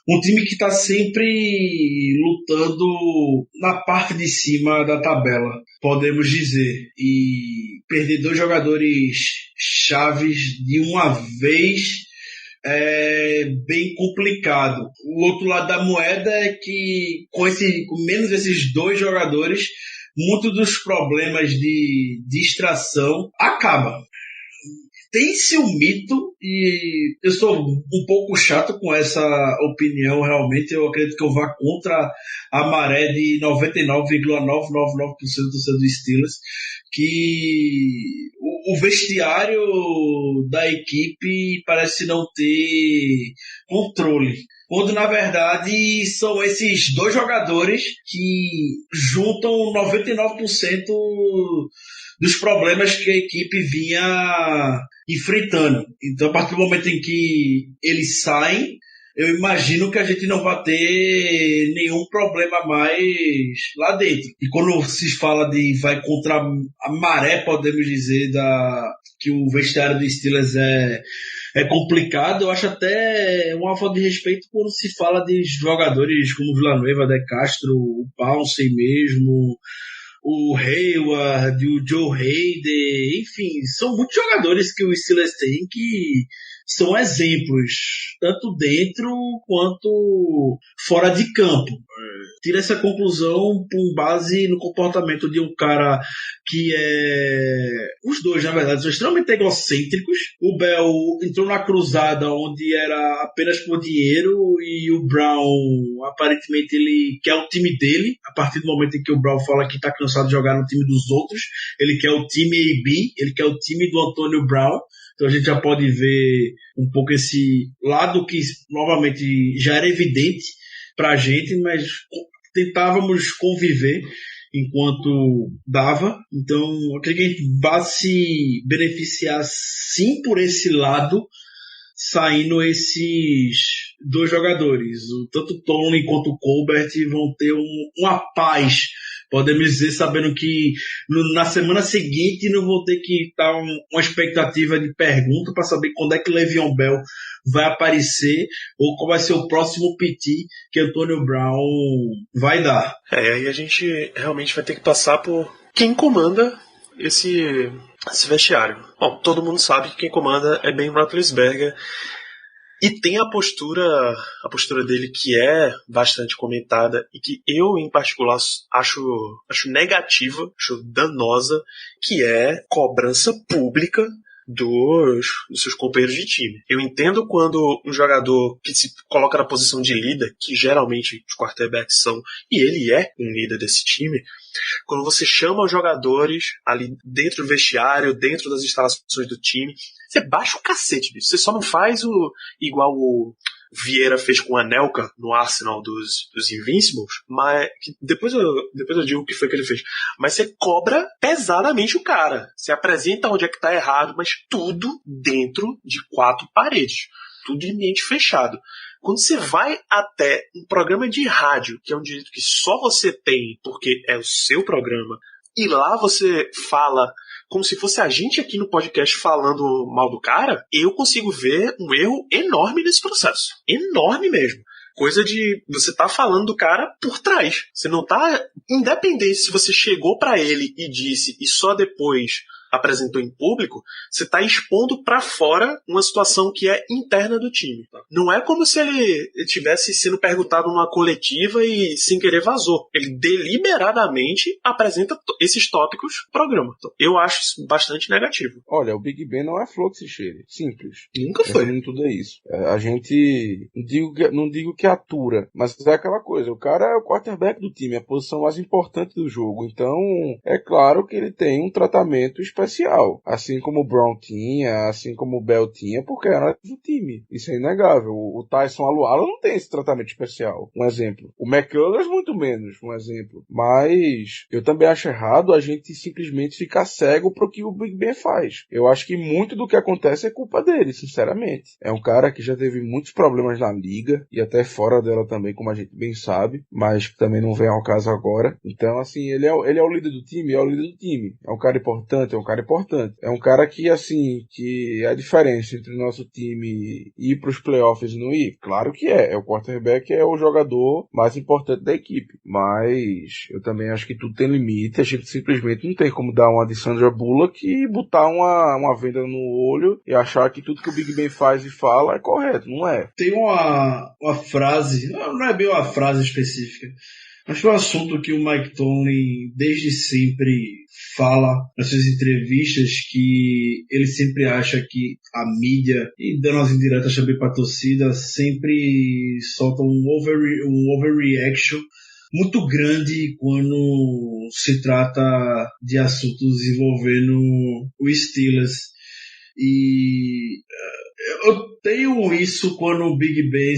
um time que está sempre lutando na parte de cima da tabela, podemos dizer. E perder 2 jogadores chaves de uma vez é bem complicado. O outro lado da moeda é que com menos esses 2 jogadores, muitos dos problemas de distração acabam. Tem-se um mito, e eu sou um pouco chato com essa opinião, realmente. Eu acredito que eu vá contra a maré de 99,999% do torcedor do Steelers, que o vestiário da equipe parece não ter controle, quando na verdade são esses 2 jogadores que juntam 99% dos problemas que a equipe vinha enfrentando. Então, a partir do momento em que eles saem, eu imagino que a gente não vai ter nenhum problema mais lá dentro. E quando se fala de vai contra a maré, podemos dizer, que o vestiário do Steelers é complicado, eu acho até uma falta de respeito quando se fala de jogadores como o Villanueva, De Castro, o Pouncey mesmo, o Hayward, o Joe Hader, enfim, são muitos jogadores que o Steelers tem que são exemplos, tanto dentro quanto fora de campo. Tira essa conclusão com base no comportamento de um cara que os 2, na verdade, são extremamente egocêntricos. O Bell entrou na cruzada onde era apenas por dinheiro, e o Brown, aparentemente, ele quer o time dele. A partir do momento em que o Brown fala que está cansado de jogar no time dos outros, ele quer o time AB, ele quer o time do Antonio Brown. Então a gente já pode ver um pouco esse lado que, novamente, já era evidente para a gente, mas tentávamos conviver enquanto dava. Então, eu acredito que a gente vai se beneficiar sim por esse lado, saindo esses 2 jogadores. Tanto o Tony quanto o Colbert vão ter uma paz, podemos dizer, sabendo que na semana seguinte não vou ter que estar uma expectativa de pergunta para saber quando é que Le'Veon Bell vai aparecer ou qual vai ser o próximo PT que Antonio Brown vai dar. Aí a gente realmente vai ter que passar por quem comanda esse vestiário. Bom, todo mundo sabe que quem comanda é Ben Roethlisberger. E tem a postura dele que é bastante comentada e que eu, em particular, acho negativa, acho danosa, que é cobrança pública dos seus companheiros de time. Eu entendo quando um jogador que se coloca na posição de líder, que geralmente os quarterbacks são, e ele é um líder desse time, quando você chama os jogadores ali dentro do vestiário, dentro das instalações do time, você baixa o cacete, bicho. Você só não faz igual o Vieira fez com o Anelka no Arsenal dos Invincibles, mas depois eu digo o que foi que ele fez. Mas você cobra pesadamente o cara. Você apresenta onde é que tá errado, mas tudo dentro de 4 paredes. Tudo em ambiente fechado. Quando você vai até um programa de rádio, que é um direito que só você tem porque é o seu programa, e lá você fala como se fosse a gente aqui no podcast falando mal do cara, eu consigo ver um erro enorme nesse processo. Enorme mesmo. Coisa de você tá falando do cara por trás. Você não tá... Independente se você chegou pra ele e disse, e só depois apresentou em público, você está expondo para fora uma situação que é interna do time. Não é como se ele tivesse sendo perguntado numa coletiva e sem querer vazou. Ele deliberadamente apresenta esses tópicos no programa. Então, eu acho isso bastante negativo. Olha, o Big Ben não é flor que se cheire. Simples. Nunca foi. Tudo é isso. A gente, não digo que atura, mas é aquela coisa, o cara é o quarterback do time, a posição mais importante do jogo. Então, é claro que ele tem um tratamento especial. Assim como o Brown tinha, assim como o Bell tinha, porque era do time. Isso é inegável. O Tyson Aluala não tem esse tratamento especial. Um exemplo. O McCullers muito menos, um exemplo. Mas eu também acho errado a gente simplesmente ficar cego pro que o Big Ben faz. Eu acho que muito do que acontece é culpa dele, sinceramente. É um cara que já teve muitos problemas na liga e até fora dela também, como a gente bem sabe, mas que também não vem ao caso agora. Então, assim, ele é o líder do time, é o líder do time. É um cara importante, é um cara importante. É um cara que, assim, que é a diferença entre o nosso time ir pros playoffs e não ir. Claro que é. É o quarterback, é o jogador mais importante da equipe. Mas eu também acho que tudo tem limite. A gente simplesmente não tem como dar uma de Sandra Bullock e botar uma venda no olho e achar que tudo que o Big Ben faz e fala é correto. Não é. Tem uma frase, não é bem uma frase específica, mas é um assunto que o Mike Tomlin desde sempre fala nas suas entrevistas, que ele sempre acha que a mídia, e dando as indiretas também para a torcida, sempre solta um overreaction muito grande quando se trata de assuntos envolvendo o Steelers. E eu tenho isso quando o Big Ben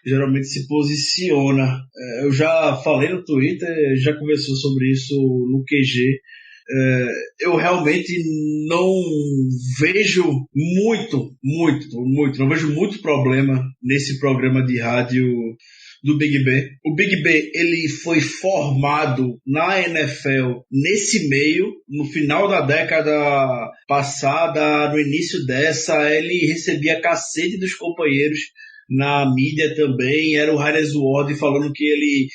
geralmente se posiciona. Eu já falei no Twitter, já conversou sobre isso no QG. Eu realmente não vejo não vejo muito problema nesse programa de rádio do Big Ben. O Big Ben, ele foi formado na NFL nesse meio, no final da década passada, no início dessa, ele recebia cacete dos companheiros na mídia também, era o Hines Ward falando que ele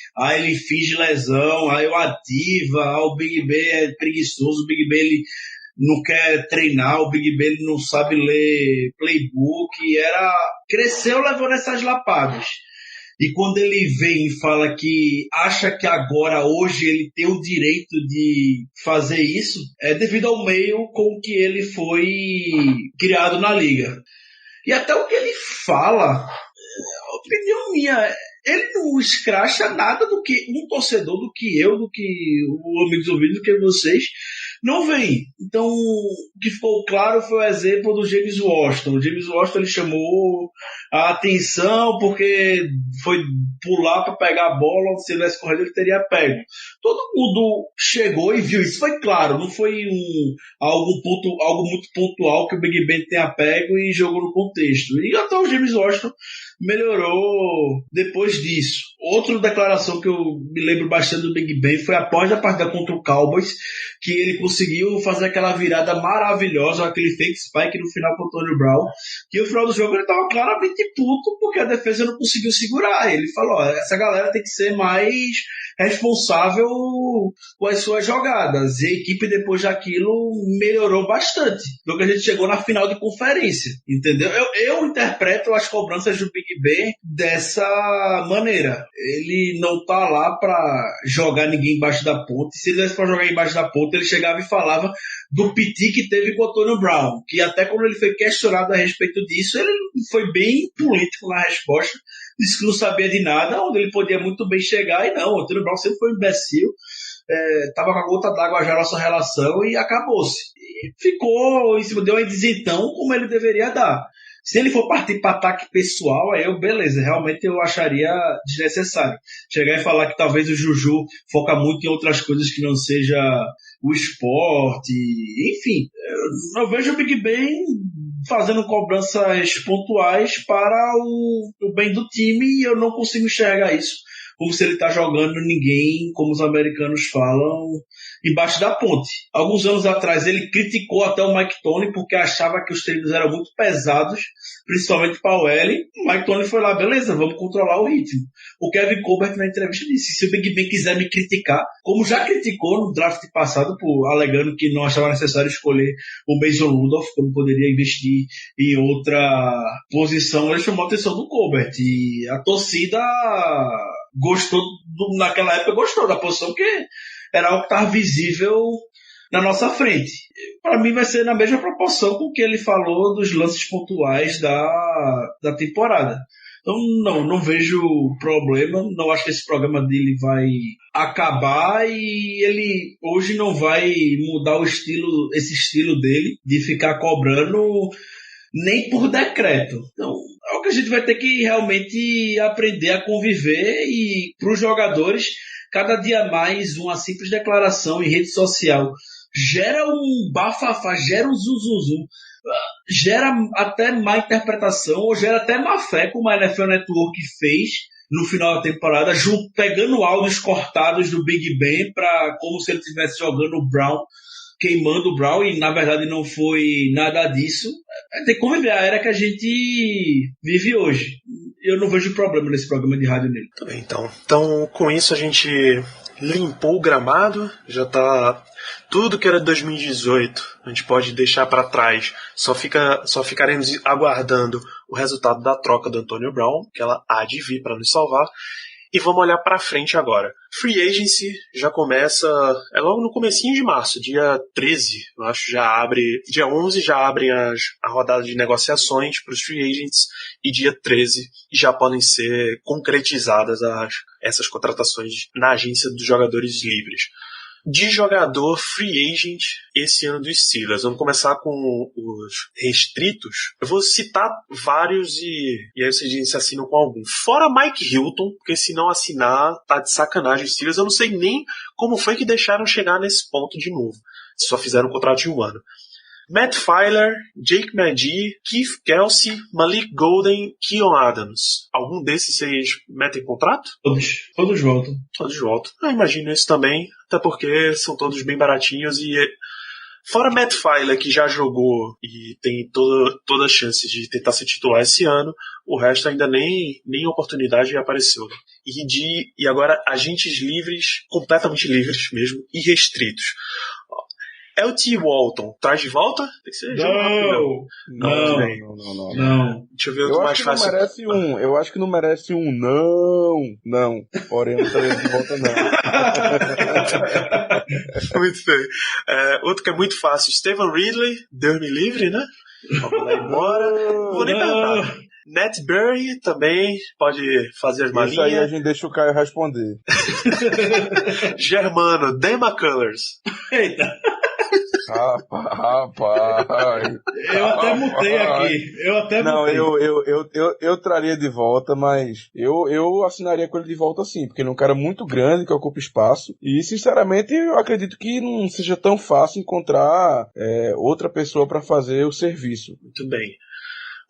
finge lesão, eu ativa, o Big Ben é preguiçoso, o Big Ben ele não quer treinar, o Big Ben ele não sabe ler playbook, cresceu levando essas lapadas. E quando ele vem e fala que acha que agora, hoje, ele tem o direito de fazer isso, é devido ao meio com que ele foi criado na liga. E até o que ele fala, opinião minha, ele não escracha nada do que um torcedor, do que eu, do que o Amigos Ouvidos, do que vocês, não vem. Então, o que ficou claro foi o exemplo do James Washington. O James Washington ele chamou a atenção porque foi pular para pegar a bola, se ele tivesse corrido ele teria pego. Todo mundo chegou e viu isso. Foi claro, não foi algo muito pontual que o Big Ben tenha pego e jogou no contexto. E até o James Washington melhorou depois disso. Outra declaração que eu me lembro bastante do Big Ben foi após a partida contra o Cowboys, que ele conseguiu fazer aquela virada maravilhosa, aquele fake spike no final com o Tony Brown, que no final do jogo ele estava claramente puto porque a defesa não conseguiu segurar. Ele falou, essa galera tem que ser mais responsável com as suas jogadas. E a equipe depois daquilo melhorou bastante. Então que a gente chegou na final de conferência, entendeu? Eu interpreto as cobranças do Big Ben dessa maneira. Ele não tá lá pra jogar ninguém embaixo da ponte. Se ele desse pra jogar embaixo da ponte, ele chegava e falava do piti que teve com o Antonio Brown, que até quando ele foi questionado a respeito disso, ele foi bem político na resposta, disse que não sabia de nada, onde ele podia muito bem chegar, e não, o Antonio Brown sempre foi um imbecil, tava com a gota d'água já na nossa relação e acabou-se. E ficou em cima, deu uma desentão como ele deveria dar. Se ele for partir para ataque pessoal, aí beleza, realmente eu acharia desnecessário. Chegar e falar que talvez o Juju foca muito em outras coisas que não seja o esporte, enfim. Eu vejo o Big Ben fazendo cobranças pontuais para o bem do time e eu não consigo enxergar isso como se ele tá jogando ninguém, como os americanos falam, embaixo da ponte. Alguns anos atrás ele criticou até o Mike Tomlin porque achava que os treinos eram muito pesados, principalmente para o L. O Mike Tomlin foi lá, beleza, vamos controlar o ritmo. O Kevin Colbert na entrevista disse, se o Big Ben quiser me criticar, como já criticou no draft passado, alegando que não achava necessário escolher o Mason Rudolph, que não poderia investir em outra posição, ele chamou a atenção do Colbert. E a torcida gostou, naquela época gostou da posição, que era algo que estava visível na nossa frente. Para mim vai ser na mesma proporção com o que ele falou dos lances pontuais da temporada. Então não vejo problema, não acho que esse programa dele vai acabar e ele hoje não vai mudar esse estilo dele de ficar cobrando nem por decreto. Então é o que a gente vai ter que realmente aprender a conviver e para os jogadores cada dia mais uma simples declaração em rede social gera um bafafá, gera um zuzuzu, gera até má interpretação ou gera até má fé, como a NFL Network fez no final da temporada, pegando áudios cortados do Big Ben como se ele estivesse jogando o Brown, queimando o Brown, e na verdade não foi nada disso. Tem que conviver a era que a gente vive hoje. Eu não vejo problema nesse programa de rádio nele. Tudo bem, então com isso a gente limpou o gramado, já tá tudo que era de 2018, a gente pode deixar para trás. Só ficaremos aguardando o resultado da troca do Antonio Brown, que ela há de vir para nos salvar. E vamos olhar para frente agora. Free Agency já começa, é logo no comecinho de março, dia 13, eu acho, dia 11 já abrem a rodada de negociações para os Free Agents, e dia 13 já podem ser concretizadas essas contratações na agência dos jogadores livres. De jogador free agent esse ano dos Steelers. Vamos começar com os restritos. Eu vou citar vários e aí vocês se assinam com algum. Fora Mike Hilton, porque se não assinar, tá de sacanagem os Steelers. Eu não sei nem como foi que deixaram chegar nesse ponto de novo. Se só fizeram um contrato de 1 ano. Matt Filer, Jake Magee, Keith Kelsey, Malik Golden, Keon Adams. Algum desses vocês metem contrato? Todos voltam. Todos voltam. Eu imagino isso também, até porque são todos bem baratinhos e... Fora Matt Filer, que já jogou e tem toda a chance de tentar ser titular esse ano, o resto ainda nem oportunidade apareceu. Né? E agora agentes livres, completamente livres mesmo, e restritos. LT Walton, traz de volta? Tem que ser não. Deixa eu ver outro mais fácil. Eu acho que não merece um não. Porém, não traz de volta não. Muito bem. Outro que é muito fácil, Stevan Ridley, Deus me livre, né? Vamos lá embora. Não vou nem perguntar. Nat Berry também pode fazer as malinhas. Isso aí a gente deixa o Caio responder. Germano, Dan McCullers. Eita. Rapaz. Eu até mutei aqui. Não, eu traria de volta, mas eu assinaria com ele de volta sim, porque ele é um cara muito grande que ocupa espaço e, sinceramente, eu acredito que não seja tão fácil encontrar outra pessoa para fazer o serviço. Muito bem.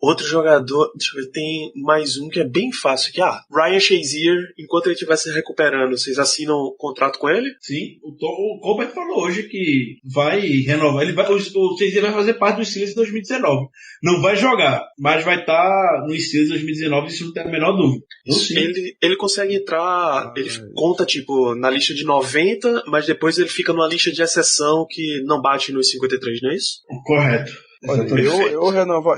Outro jogador, deixa eu ver, tem mais um que é bem fácil aqui. Ryan Shazier, enquanto ele estiver se recuperando, vocês assinam um contrato com ele? Sim, o Colbert falou hoje que vai renovar. O Shazier vai fazer parte do Steelers em 2019. Não vai jogar, mas vai estar no Steelers em 2019, isso não tem a menor dúvida. Ele consegue entrar, ele conta tipo na lista de 90, mas depois ele fica numa lista de exceção que não bate nos 53, não é isso? Correto. Olha,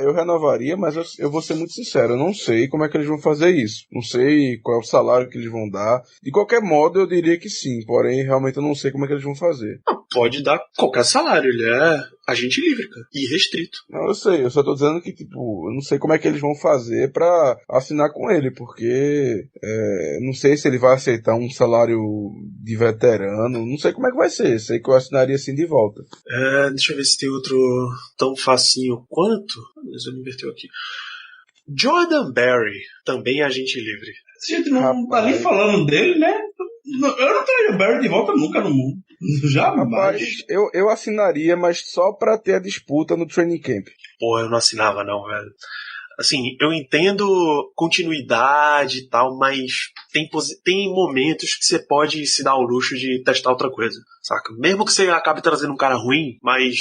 eu renovaria, mas eu vou ser muito sincero, eu não sei como é que eles vão fazer isso. Não sei qual é o salário que eles vão dar. De qualquer modo, eu diria que sim, porém, realmente eu não sei como é que eles vão fazer. Pode dar qualquer salário, ele é agente livre, cara, e restrito. Não, eu sei, eu só tô dizendo que, tipo, eu não sei como é que eles vão fazer pra assinar com ele, porque não sei se ele vai aceitar um salário de veterano, não sei como é que vai ser, sei que eu assinaria assim de volta. Deixa eu ver se tem outro tão facinho quanto, mas eu me inverteu aqui. Jordan Berry, também agente livre. A gente não tá nem falando dele, né? Eu não traria o Barry de volta nunca no mundo. Jamais. Rapaz, eu assinaria, mas só pra ter a disputa no training camp. Porra, eu não assinava não, velho. Assim, eu entendo continuidade e tal, mas tem momentos que você pode se dar ao luxo de testar outra coisa, saca? Mesmo que você acabe trazendo um cara ruim, mas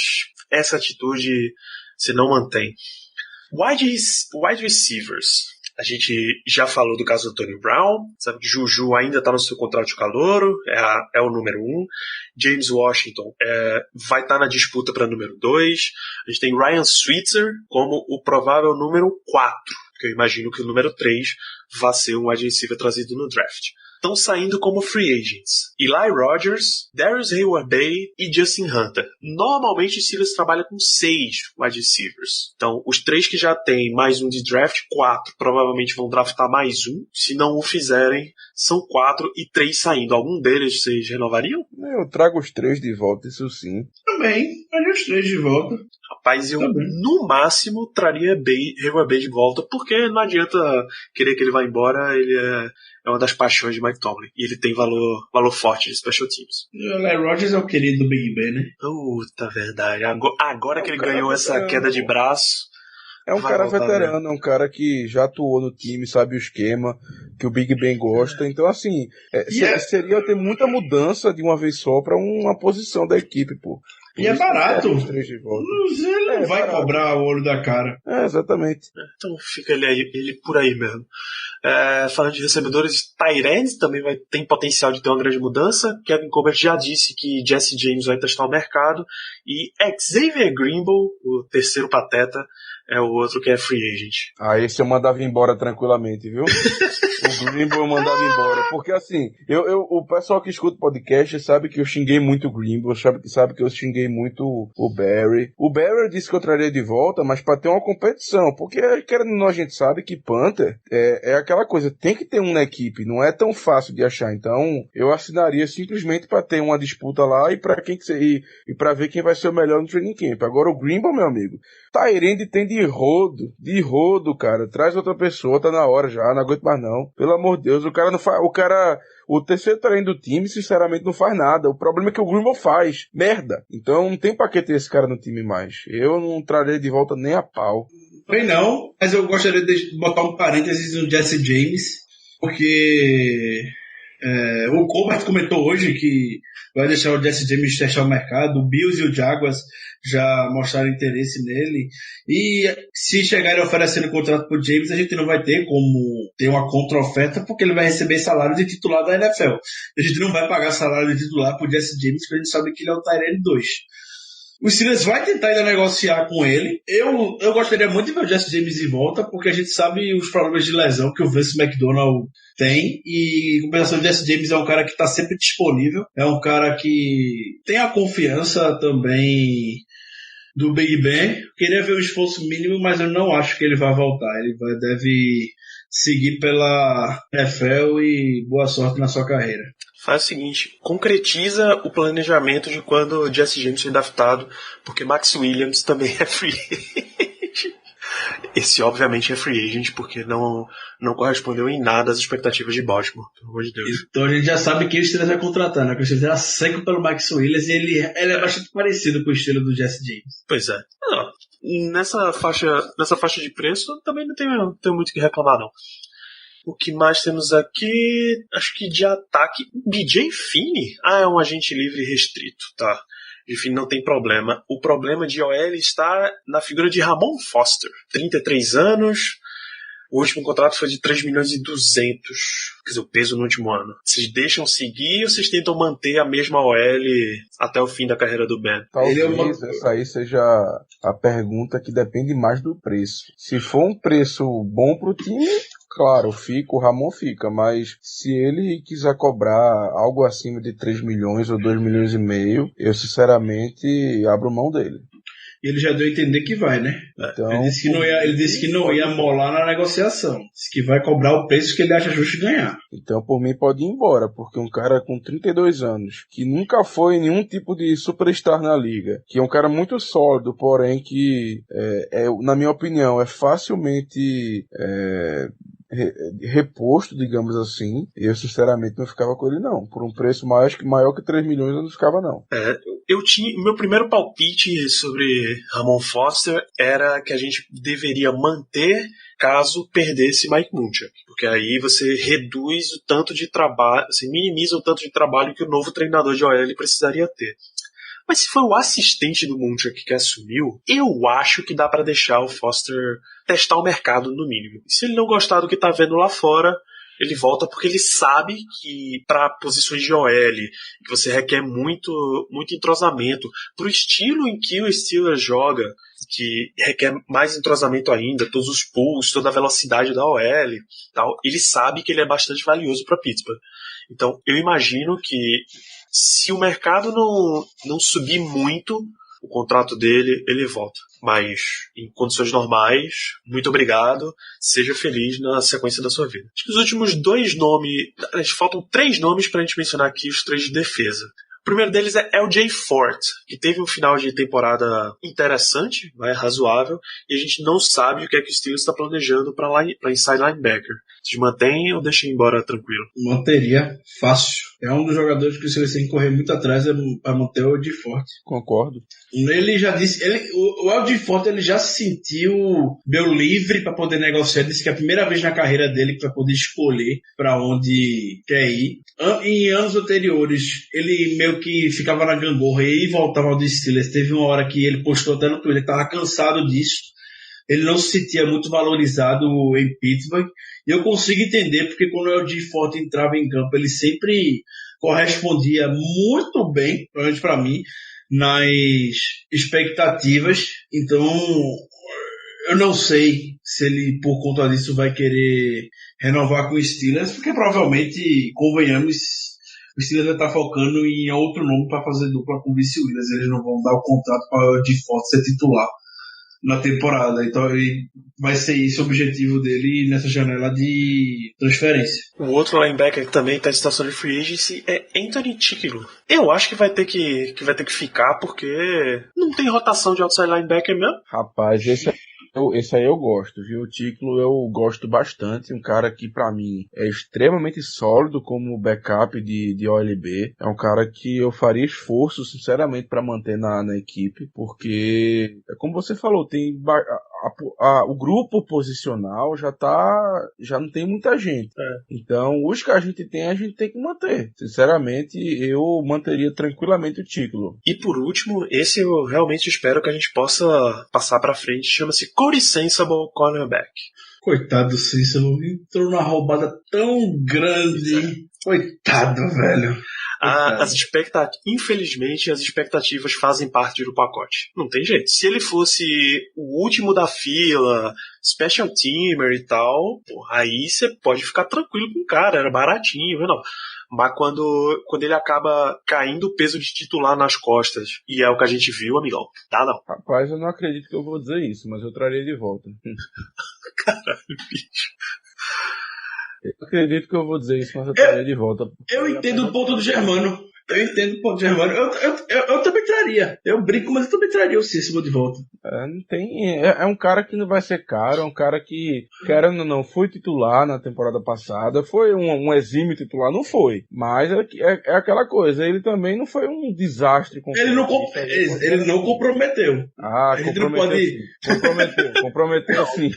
essa atitude você não mantém. Wide receivers. A gente já falou do caso do Tony Brown, sabe que Juju ainda está no seu contrato de calouro, é o número 1. James Washington vai estar na disputa para número 2. A gente tem Ryan Switzer como o provável número 4, que eu imagino que o número 3 vai ser um wide receiver trazido no draft. Estão saindo como free agents Eli Rogers, Darius Heyward-Bey e Justin Hunter. Normalmente o Steelers trabalha com 6 wide receivers. Então, os 3 que já tem mais um de draft, 4 provavelmente vão draftar mais um. Se não o fizerem, são 4 e 3 saindo. Algum deles vocês renovariam? Eu trago os 3 de volta, isso sim. Também, traria os 3 de volta. Rapaz, eu no máximo traria Heyward-Bey de volta, porque não adianta querer que ele vá embora, ele é uma das paixões de Mike Tomlin. E ele tem valor forte de special teams. O Larry Rogers é o querido do Big Ben, né? Puta verdade. Agora que ele ganhou essa queda de braço... É um cara veterano, é um cara que já atuou no time, sabe o esquema, que o Big Ben gosta. Então, assim, seria ter muita mudança de uma vez só para uma posição da equipe, pô. E é barato. Ele não vai cobrar o olho da cara. Exatamente. Então fica ele por aí mesmo. Falando de recebedores, tight ends também tem potencial de ter uma grande mudança. Kevin Colbert já disse que Jesse James vai testar o mercado. E Xavier Greenbow, o terceiro pateta, é o outro que é free agent. Esse eu mandava embora tranquilamente, viu? O Greenbow eu mandava embora. Porque assim, o pessoal que escuta o podcast sabe que eu xinguei muito o Greenbow, sabe que eu xinguei muito o Barry. O Barry eu disse que eu traria de volta, mas pra ter uma competição. Porque, querendo ou não, a gente sabe que Panther é aquela coisa, tem que ter um na equipe, não é tão fácil de achar. Então, eu assinaria simplesmente pra ter uma disputa lá e pra pra ver quem vai ser o melhor no training camp. Agora o Greenbow, meu amigo, Tyrande tem de rodo, cara. Traz outra pessoa, tá na hora já, não aguento mais não. Pelo amor de Deus, o terceiro treino do time, sinceramente, não faz nada. O problema é que o Greenbow faz merda. Então não tem pra que ter esse cara no time mais. Eu não traria de volta nem a pau. Bem não, mas eu gostaria de botar um parênteses no Jesse James, porque o Colbert comentou hoje que vai deixar o Jesse James testar o mercado. O Bills e o Jaguars já mostraram interesse nele. E se chegarem oferecendo contrato pro James, a gente não vai ter como ter uma contra-oferta, porque ele vai receber salário de titular da NFL. A gente não vai pagar salário de titular pro Jesse James, porque a gente sabe que ele é o Tyrande 2. O Steelers vai tentar ainda negociar com ele. Eu gostaria muito de ver o Jesse James de volta, porque a gente sabe os problemas de lesão que o Vance McDonald tem. E, em compensação, o Jesse James é um cara que está sempre disponível. É um cara que tem a confiança também do Big Ben. Queria ver um esforço mínimo, mas eu não acho que ele vai voltar. Ele deve seguir pela NFL e boa sorte na sua carreira. Faz o seguinte, concretiza o planejamento de quando o Jesse James foi draftado, porque Max Williams também é free agent. Esse obviamente é free agent, porque não correspondeu em nada às expectativas de Baltimore, pelo amor de Deus. Então a gente já sabe quem o Steelers vai contratar, né? Porque o Steelers era seco pelo Max Williams e ele é bastante parecido com o estilo do Jesse James. Pois é. Não, nessa faixa de preço também não tenho muito o que reclamar, não. O que mais temos aqui? Acho que de ataque. BJ Finney? É um agente livre restrito, tá? Enfim, não tem problema. O problema de OL está na figura de Ramon Foster. 33 anos. O último contrato foi de 3 milhões e 200. Quer dizer, o peso no último ano. Vocês deixam seguir ou vocês tentam manter a mesma OL até o fim da carreira do Ben? Talvez essa aí seja a pergunta que depende mais do preço. Se for um preço bom pro time, claro, o Ramon fica, mas se ele quiser cobrar algo acima de 3 milhões ou 2 milhões e meio, eu sinceramente abro mão dele. Ele já deu a entender que vai, né? Então, ele disse que não ia molar na negociação. Disse que vai cobrar o preço que ele acha justo ganhar. Então, por mim, pode ir embora, porque um cara com 32 anos, que nunca foi nenhum tipo de superstar na liga, que é um cara muito sólido, porém que, na minha opinião, é facilmente reposto, digamos assim, eu sinceramente não ficava com ele não. Por um preço maior que 3 milhões eu não ficava não. Meu primeiro palpite sobre Ramon Foster era que a gente deveria manter caso perdesse Mike Munchak, porque aí você reduz o tanto de trabalho, você minimiza o tanto de trabalho que o novo treinador de OL precisaria ter. Mas se foi o assistente do Munchak que assumiu, eu acho que dá para deixar o Foster testar o mercado no mínimo. E se ele não gostar do que tá vendo lá fora, ele volta porque ele sabe que para posições de OL, que você requer muito entrosamento, pro estilo em que o Steelers joga, que requer mais entrosamento ainda, todos os pulls, toda a velocidade da OL e tal, ele sabe que ele é bastante valioso para Pittsburgh. Então, eu imagino que se o mercado não subir muito o contrato dele, ele volta. Mas, em condições normais, muito obrigado, seja feliz na sequência da sua vida. Acho que os últimos 2 nomes, faltam 3 nomes pra gente mencionar aqui, os 3 de defesa. O primeiro deles é LJ Fort, que teve um final de temporada interessante, razoável, e a gente não sabe o que é que o Steelers está planejando para inside linebacker. Vocês mantêm ou deixam embora tranquilo? Manteria fácil. É um dos jogadores que o Steelers tem que correr muito atrás para manter o LJ Fort. Concordo. Ele já disse, o LJ Fort ele já se sentiu meio livre para poder negociar, disse que é a primeira vez na carreira dele que vai poder escolher para onde quer ir. Em anos anteriores, ele meio que ficava na gangorra e voltava ao Steelers. Teve uma hora que ele postou até no Twitter, ele estava cansado disso. Ele não se sentia muito valorizado em Pittsburgh. E eu consigo entender, porque quando o LJ Fort entrava em campo, ele sempre correspondia muito bem, provavelmente para mim, nas expectativas. Então, eu não sei se ele, por conta disso, vai querer renovar com o Steelers, porque provavelmente, convenhamos, o Steelers vai estar focando em outro nome para fazer dupla com o Vince Williams. Eles não vão dar o contrato para o LJ Fort ser titular na temporada. Então vai ser esse o objetivo dele nessa janela de transferência. O outro linebacker que também está em situação de free agency é Anthony Chickillo. Eu acho que vai ter que ficar porque não tem rotação de outside linebacker mesmo. Rapaz, esse aí eu gosto, viu? O Chickillo eu gosto bastante. Um cara que pra mim é extremamente sólido como backup de OLB. É um cara que eu faria esforço, sinceramente, pra manter na equipe, porque, como você falou, tem o grupo posicional já não tem muita gente. Então, os que a gente tem que manter. Sinceramente, eu manteria tranquilamente o Chickillo. E por último, esse eu realmente espero que a gente possa passar pra frente, chama-se Corey Sensible, cornerback. Coitado do Sensible, entrou numa roubada tão grande. Coitado, velho. Infelizmente, as expectativas fazem parte do pacote. Não tem jeito. Se ele fosse o último da fila, special teamer e tal, aí você pode ficar tranquilo com o cara, era baratinho, não. Mas quando ele acaba caindo o peso de titular nas costas, e é o que a gente viu, amigão, tá não. Rapaz, eu não acredito que eu vou dizer isso, mas eu traria de volta. Caralho, bicho. Eu acredito que eu vou dizer isso, mas eu traria de volta. Eu entendo o ponto do Germano. Eu também traria. Eu brinco, mas eu também traria o Cícero de volta. É um cara que não vai ser caro, é um cara que, querendo ou não, foi titular na temporada passada, foi um exímio titular, não foi. Mas é aquela coisa, ele também não foi um desastre. Ele não comprometeu. Comprometeu sim.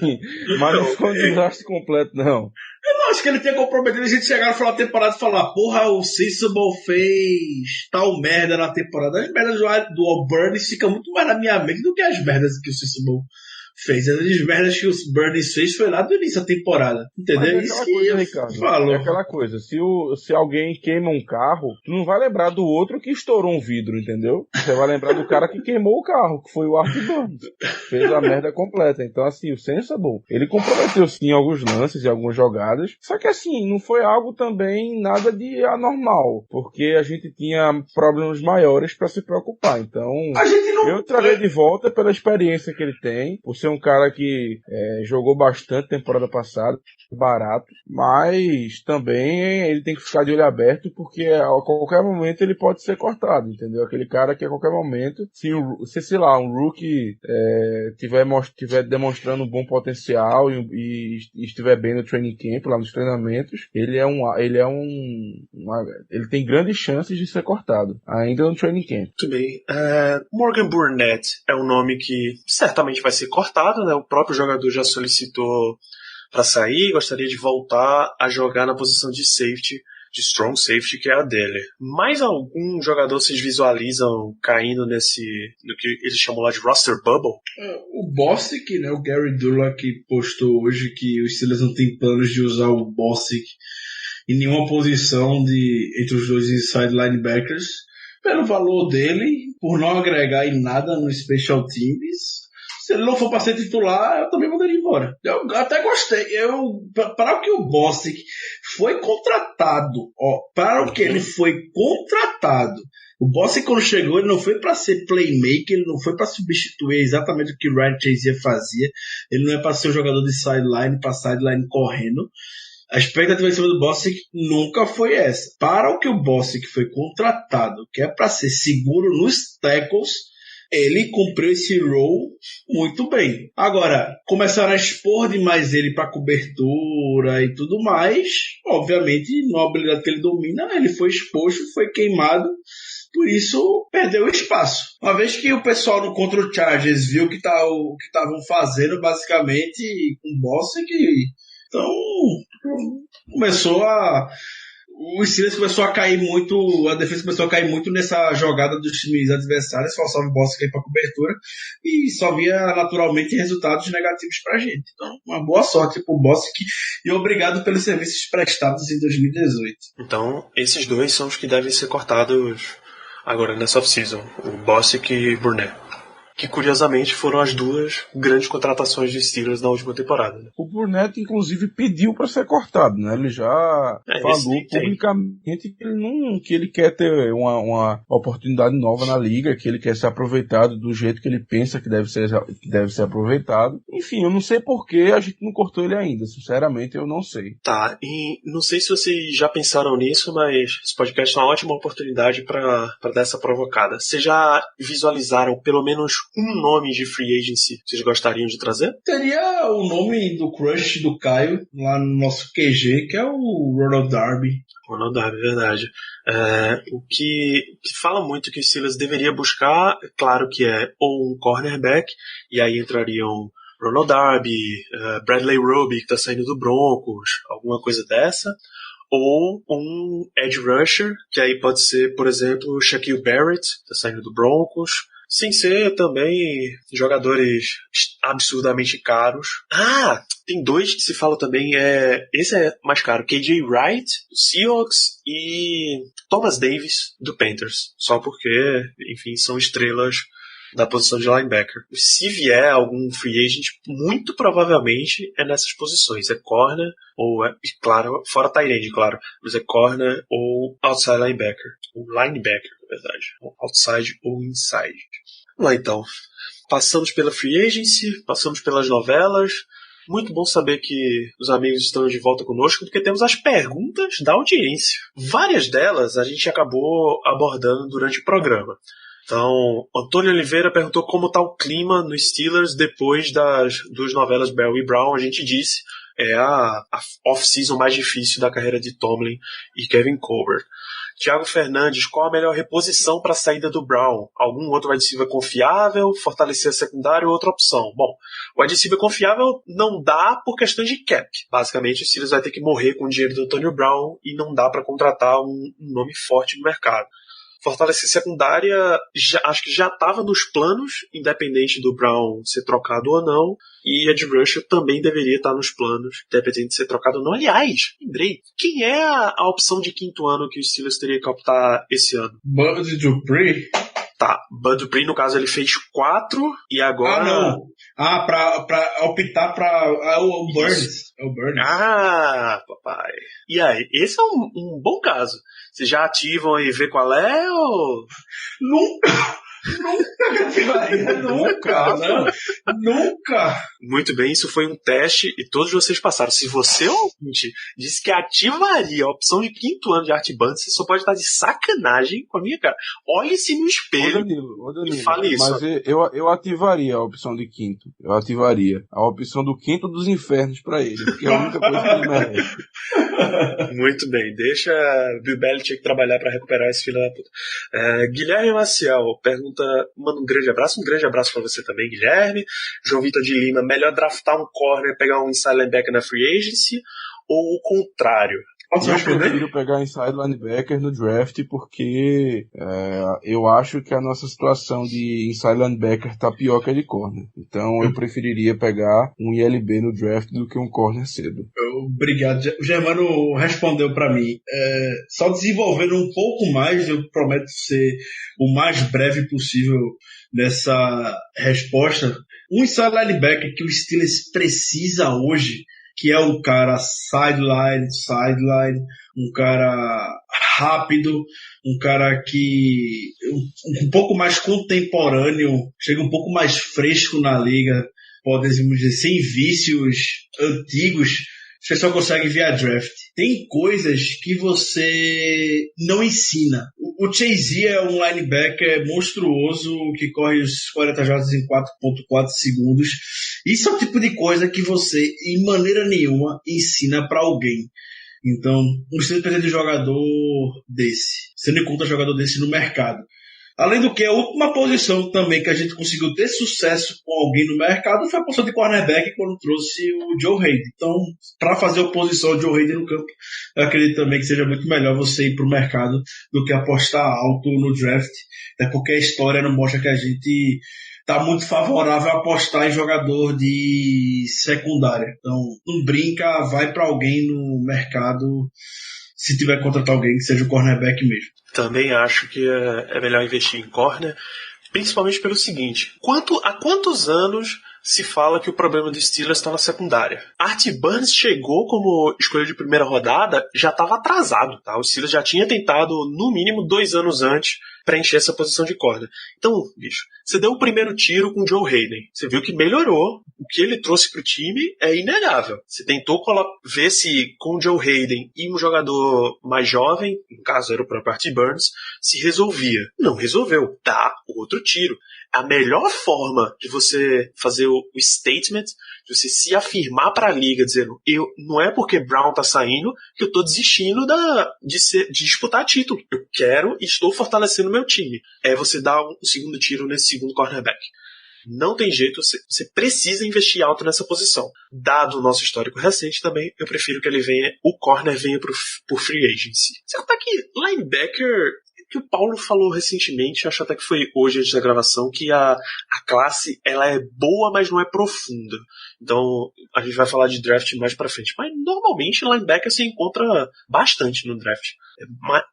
Mas não foi um desastre completo, não. Eu não acho que ele tenha comprometido a gente chegar no final da temporada e falar, porra, o Sensible fez tal merda na temporada. As merdas do Auburn ficam muito mais na minha mente do que as merdas que o Sensible fez. As merdas que o Burns fez foi lá do início da temporada. Entendeu? Isso que coisa, Ricardo, falou. É aquela coisa, se alguém queima um carro, tu não vai lembrar do outro que estourou um vidro, entendeu? Você vai lembrar do cara que queimou o carro, que foi o Art Burns. Fez a merda completa. Então, assim, o Sensible, ele comprometeu sim alguns lances e algumas jogadas, só que assim, não foi algo também nada de anormal, porque a gente tinha problemas maiores pra se preocupar. Então, eu traria de volta pela experiência que ele tem, por ser ser um cara que jogou bastante temporada passada, barato, mas também ele tem que ficar de olho aberto porque a qualquer momento ele pode ser cortado, entendeu? Aquele cara que a qualquer momento, se sei lá, um rookie tiver demonstrando um bom potencial e estiver bem no training camp, lá nos treinamentos, ele tem grandes chances de ser cortado, ainda no training camp. Muito bem. Morgan Burnett é um nome que certamente vai ser cortado, né? O próprio jogador já solicitou para sair, gostaria de voltar a jogar na posição de safety, de strong safety, que é a dele. Mais algum jogador vocês visualizam caindo no que eles chamam lá de roster bubble? O Bostic, né, o Gary Dulac, que postou hoje que os Steelers não têm planos de usar o Bostic em nenhuma posição entre os dois inside linebackers, pelo valor dele, por não agregar em nada no special teams. Se ele não for para ser titular, eu também mandaria embora. Eu até gostei. Para o que o Bostic foi contratado, para o que ele foi contratado, o Bostic quando chegou, ele não foi para ser playmaker, ele não foi para substituir exatamente o que o Ryan Shazier fazia, ele não é para ser um jogador de sideline, para sideline correndo. A expectativa em cima do Bostic nunca foi essa. Para o que o Bostic foi contratado, que é para ser seguro nos tackles, ele cumpriu esse role muito bem. Agora, começaram a expor demais ele para cobertura e tudo mais. Obviamente, na habilidade que ele domina, ele foi exposto, foi queimado. Por isso, perdeu espaço. Uma vez que o pessoal no contra o Chargers viu o que estavam fazendo, basicamente, com o Bostic, então o Steelers começou a cair muito, a defesa começou a cair muito nessa jogada dos times adversários, forçava o Bostic aí para cobertura e só via naturalmente resultados negativos pra gente. Então, uma boa sorte pro Bostic e obrigado pelos serviços prestados em 2018. Então, esses dois são os que devem ser cortados agora nessa off-season, o Bostic e Burnett, que curiosamente foram as duas grandes contratações de Steelers na última temporada. Né? O Burnett, inclusive, pediu para ser cortado, né? Ele já falou publicamente que ele quer ter uma oportunidade nova na liga, que ele quer ser aproveitado do jeito que ele pensa que deve ser aproveitado. Enfim, eu não sei por que a gente não cortou ele ainda. Sinceramente, eu não sei. Tá, e não sei se vocês já pensaram nisso, mas esse podcast é uma ótima oportunidade para dar essa provocada. Vocês já visualizaram pelo menos um nome de free agency que vocês gostariam de trazer? Teria o nome do crush do Caio, lá no nosso QG, que é o Ronald Darby. Ronald Darby, verdade. O que fala muito que o Steelers deveria buscar, claro que é ou um cornerback, e aí entrariam Ronald Darby, Bradley Roby, que está saindo do Broncos, alguma coisa dessa, ou um edge rusher, que aí pode ser, por exemplo, o Shaquille Barrett, que está saindo do Broncos, sem ser também jogadores absurdamente caros. Tem dois que se fala também, esse é mais caro, KJ Wright, do Seahawks, e Thomas Davis, do Panthers. Só porque, enfim, são estrelas da posição de linebacker. Se vier algum free agent, muito provavelmente é nessas posições. É corner ou claro, fora tight end, claro. Mas é corner ou outside linebacker. Ou linebacker, na verdade. Outside ou inside. Vamos lá então. Passamos pela free agency, passamos pelas novelas. Muito bom saber que os amigos estão de volta conosco, porque temos as perguntas da audiência. Várias delas a gente acabou abordando durante o programa. Então, Antônio Oliveira perguntou como está o clima no Steelers depois das duas novelas Bell e Brown. A gente disse, é a off-season mais difícil da carreira de Tomlin e Kevin Colbert. Thiago Fernandes, qual a melhor reposição para a saída do Brown? Algum outro wide receiver confiável? Fortalecer a secundária ou outra opção? Bom, o wide receiver confiável não dá por questões de cap. Basicamente, o Steelers vai ter que morrer com o dinheiro do Antonio Brown e não dá para contratar um nome forte no mercado. Fortalecer secundária, acho que já estava nos planos, independente do Brown ser trocado ou não, e Edge Rusher também deveria estar nos planos, independente de ser trocado ou não. Aliás, lembrei, quem é a opção de quinto ano que o Steelers teria que optar esse ano? Bud Dupree? Tá, Bud Dupree, no caso, ele fez 4 e agora... não. Pra optar pra... o Burns. É o Burns. Papai. E aí, esse é um bom caso. Vocês já ativam e vê qual é ou... Nunca ativaria, nunca, né? Nunca. Muito bem, isso foi um teste e todos vocês passaram. Se você, ouvinte, disse que ativaria a opção de 5º ano de Art Band, você só pode estar de sacanagem com a minha cara. Olhe-se no espelho Danilo, e fale isso. Mas eu ativaria a opção de 5º. Eu ativaria a opção do 5º dos infernos pra ele, porque é a única coisa que ele merece. Muito bem, deixa Bill Belichick trabalhar pra recuperar esse filho da puta. Guilherme Maciel pergunta, manda um grande abraço pra você também, Guilherme. João Vitor de Lima, melhor draftar um corner e pegar um inside linebacker na free agency ou o contrário? Posso Eu responder? prefiro pegar inside linebacker no draft porque eu acho que a nossa situação de inside linebacker tá pior que a de corner. Então eu preferiria pegar um ILB no draft do que um corner cedo. Obrigado. O Germano respondeu para mim. Só desenvolvendo um pouco mais, eu prometo ser o mais breve possível nessa resposta. Um inside linebacker que o Steelers precisa hoje, que é um cara sideline, um cara rápido, um cara que um pouco mais contemporâneo, chega um pouco mais fresco na liga, podemos dizer, sem vícios antigos, você só consegue via draft. Tem coisas que você não ensina. O Chase é um linebacker monstruoso que corre os 40 jardas em 4.4 segundos. Isso é o tipo de coisa que você, em maneira nenhuma, ensina para alguém. Então, você precisa de jogador desse. Você não encontra jogador desse no mercado. Além do que, a última posição também que a gente conseguiu ter sucesso com alguém no mercado foi a posição de cornerback quando trouxe o Joe Hayden. Então, para fazer oposição ao Joe Hayden no campo, eu acredito também que seja muito melhor você ir para o mercado do que apostar alto no draft. Até porque a história não mostra que a gente está muito favorável a apostar em jogador de secundária. Então, não brinca, vai para alguém no mercado, se tiver que contratar alguém que seja o cornerback mesmo. Também acho que é melhor investir em corner, principalmente pelo seguinte: há quantos anos se fala que o problema do Steelers está na secundária? Art Burns chegou como escolha de primeira rodada, já estava atrasado, tá? O Steelers já tinha tentado, no mínimo, 2 anos antes, preencher essa posição de corner. Então, bicho, você deu o primeiro tiro com o Joe Hayden. Você viu que melhorou. O que ele trouxe pro time é inegável. Você tentou ver se com o Joe Hayden e um jogador mais jovem, no caso era o próprio Art Burns, se resolvia. Não resolveu. Dá outro tiro. A melhor forma de você fazer o statement, de você se afirmar para a liga, dizendo, não é porque Brown tá saindo que eu tô desistindo de disputar título. Eu quero e estou fortalecendo meu time. É você dar um segundo tiro nesse segundo cornerback. Não tem jeito, você precisa investir alto nessa posição. Dado o nosso histórico recente também, eu prefiro que o corner venha por free agency. Você contar que linebacker, que o Paulo falou recentemente, acho até que foi hoje antes da gravação, que a classe ela é boa, mas não é profunda. Então a gente vai falar de draft mais pra frente. Mas normalmente linebacker você encontra bastante no draft.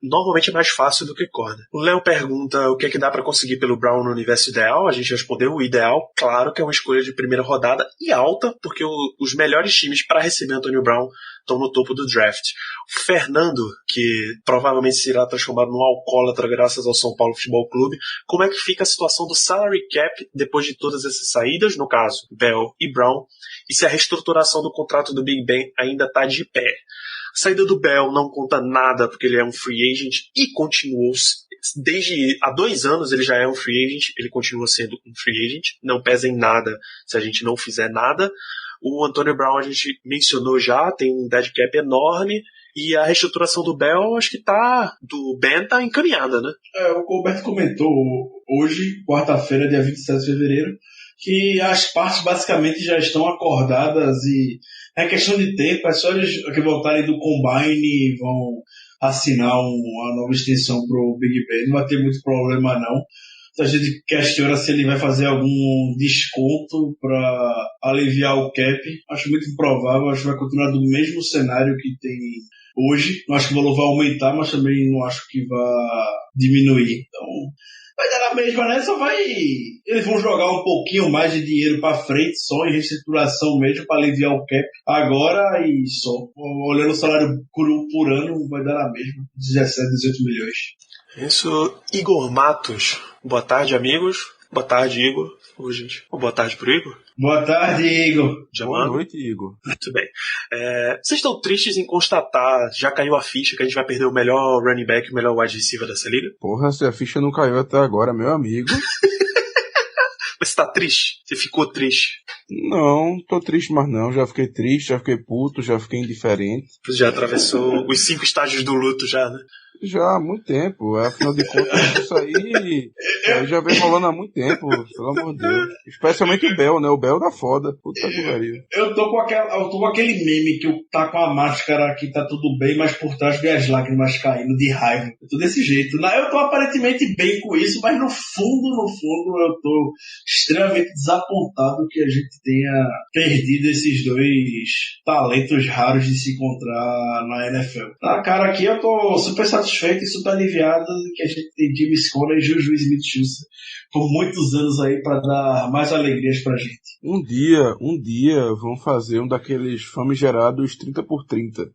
Normalmente é mais fácil do que corner. O Léo pergunta o que é que dá pra conseguir pelo Brown no universo ideal. A gente respondeu o ideal, claro que é uma escolha de primeira rodada e alta, porque os melhores times para receber Antonio Brown estão no topo do draft. O Fernando, que provavelmente será transformado num alcoólatra graças ao São Paulo Futebol Clube, como é que fica a situação do salary cap depois de todas essas saídas, no caso Bell e Brown, e se a reestruturação do contrato do Big Ben ainda está de pé? A saída do Bell não conta nada porque ele é um free agent e continuou, desde há 2 anos ele já é um free agent, ele continua sendo um free agent, não pesa em nada se a gente não fizer nada. O Antonio Brown a gente mencionou já, tem um dead cap enorme, e a reestruturação do Bell, acho que do Ben tá encaminhada, né? O Roberto comentou hoje, quarta-feira, dia 27 de fevereiro, que as partes basicamente já estão acordadas e é questão de tempo, é só eles que voltarem do Combine e vão assinar uma nova extensão pro Big Ben, não vai ter muito problema não. A gente questiona se ele vai fazer algum desconto para aliviar o cap. Acho muito improvável, acho que vai continuar do mesmo cenário que tem hoje. Não acho que o valor vai aumentar, mas também não acho que vai diminuir. Então, vai dar na mesma, né? Eles vão jogar um pouquinho mais de dinheiro para frente, só em reestruturação mesmo, para aliviar o cap agora e só. Olhando o salário por ano, vai dar na mesma. 17, 18 milhões. Isso, Igor Matos. Boa tarde, amigos. Boa tarde, Igor. Ô, gente. Boa tarde pro Igor. Boa tarde, Igor. Boa noite, Igor. Muito bem. Vocês estão tristes em constatar, já caiu a ficha, que a gente vai perder o melhor running back, o melhor wide receiver dessa liga? Porra, se a ficha não caiu até agora, meu amigo. Mas você tá triste? Você ficou triste? Não, tô triste mais não. Já fiquei triste, já fiquei puto, já fiquei indiferente. Você já atravessou os 5 estágios do luto já, né? Já há muito tempo. Afinal de contas, isso aí já vem rolando há muito tempo, pelo amor de Deus. Especialmente o Bel, né? O Bel da foda. Puta que pariu. Eu tô com aquele meme que tá com a máscara aqui, tá tudo bem, mas por trás vem as lágrimas caindo de raiva. Eu tô desse jeito. Eu tô aparentemente bem com isso, mas no fundo, eu tô extremamente desapontado que a gente tenha perdido esses dois talentos raros de se encontrar na NFL. Na cara aqui, eu tô super satisfeito e super aliviado que a gente tem James Conner e Juju Smith-Schuster por muitos anos aí para dar mais alegrias pra gente. Um dia vão fazer um daqueles famigerados 30x30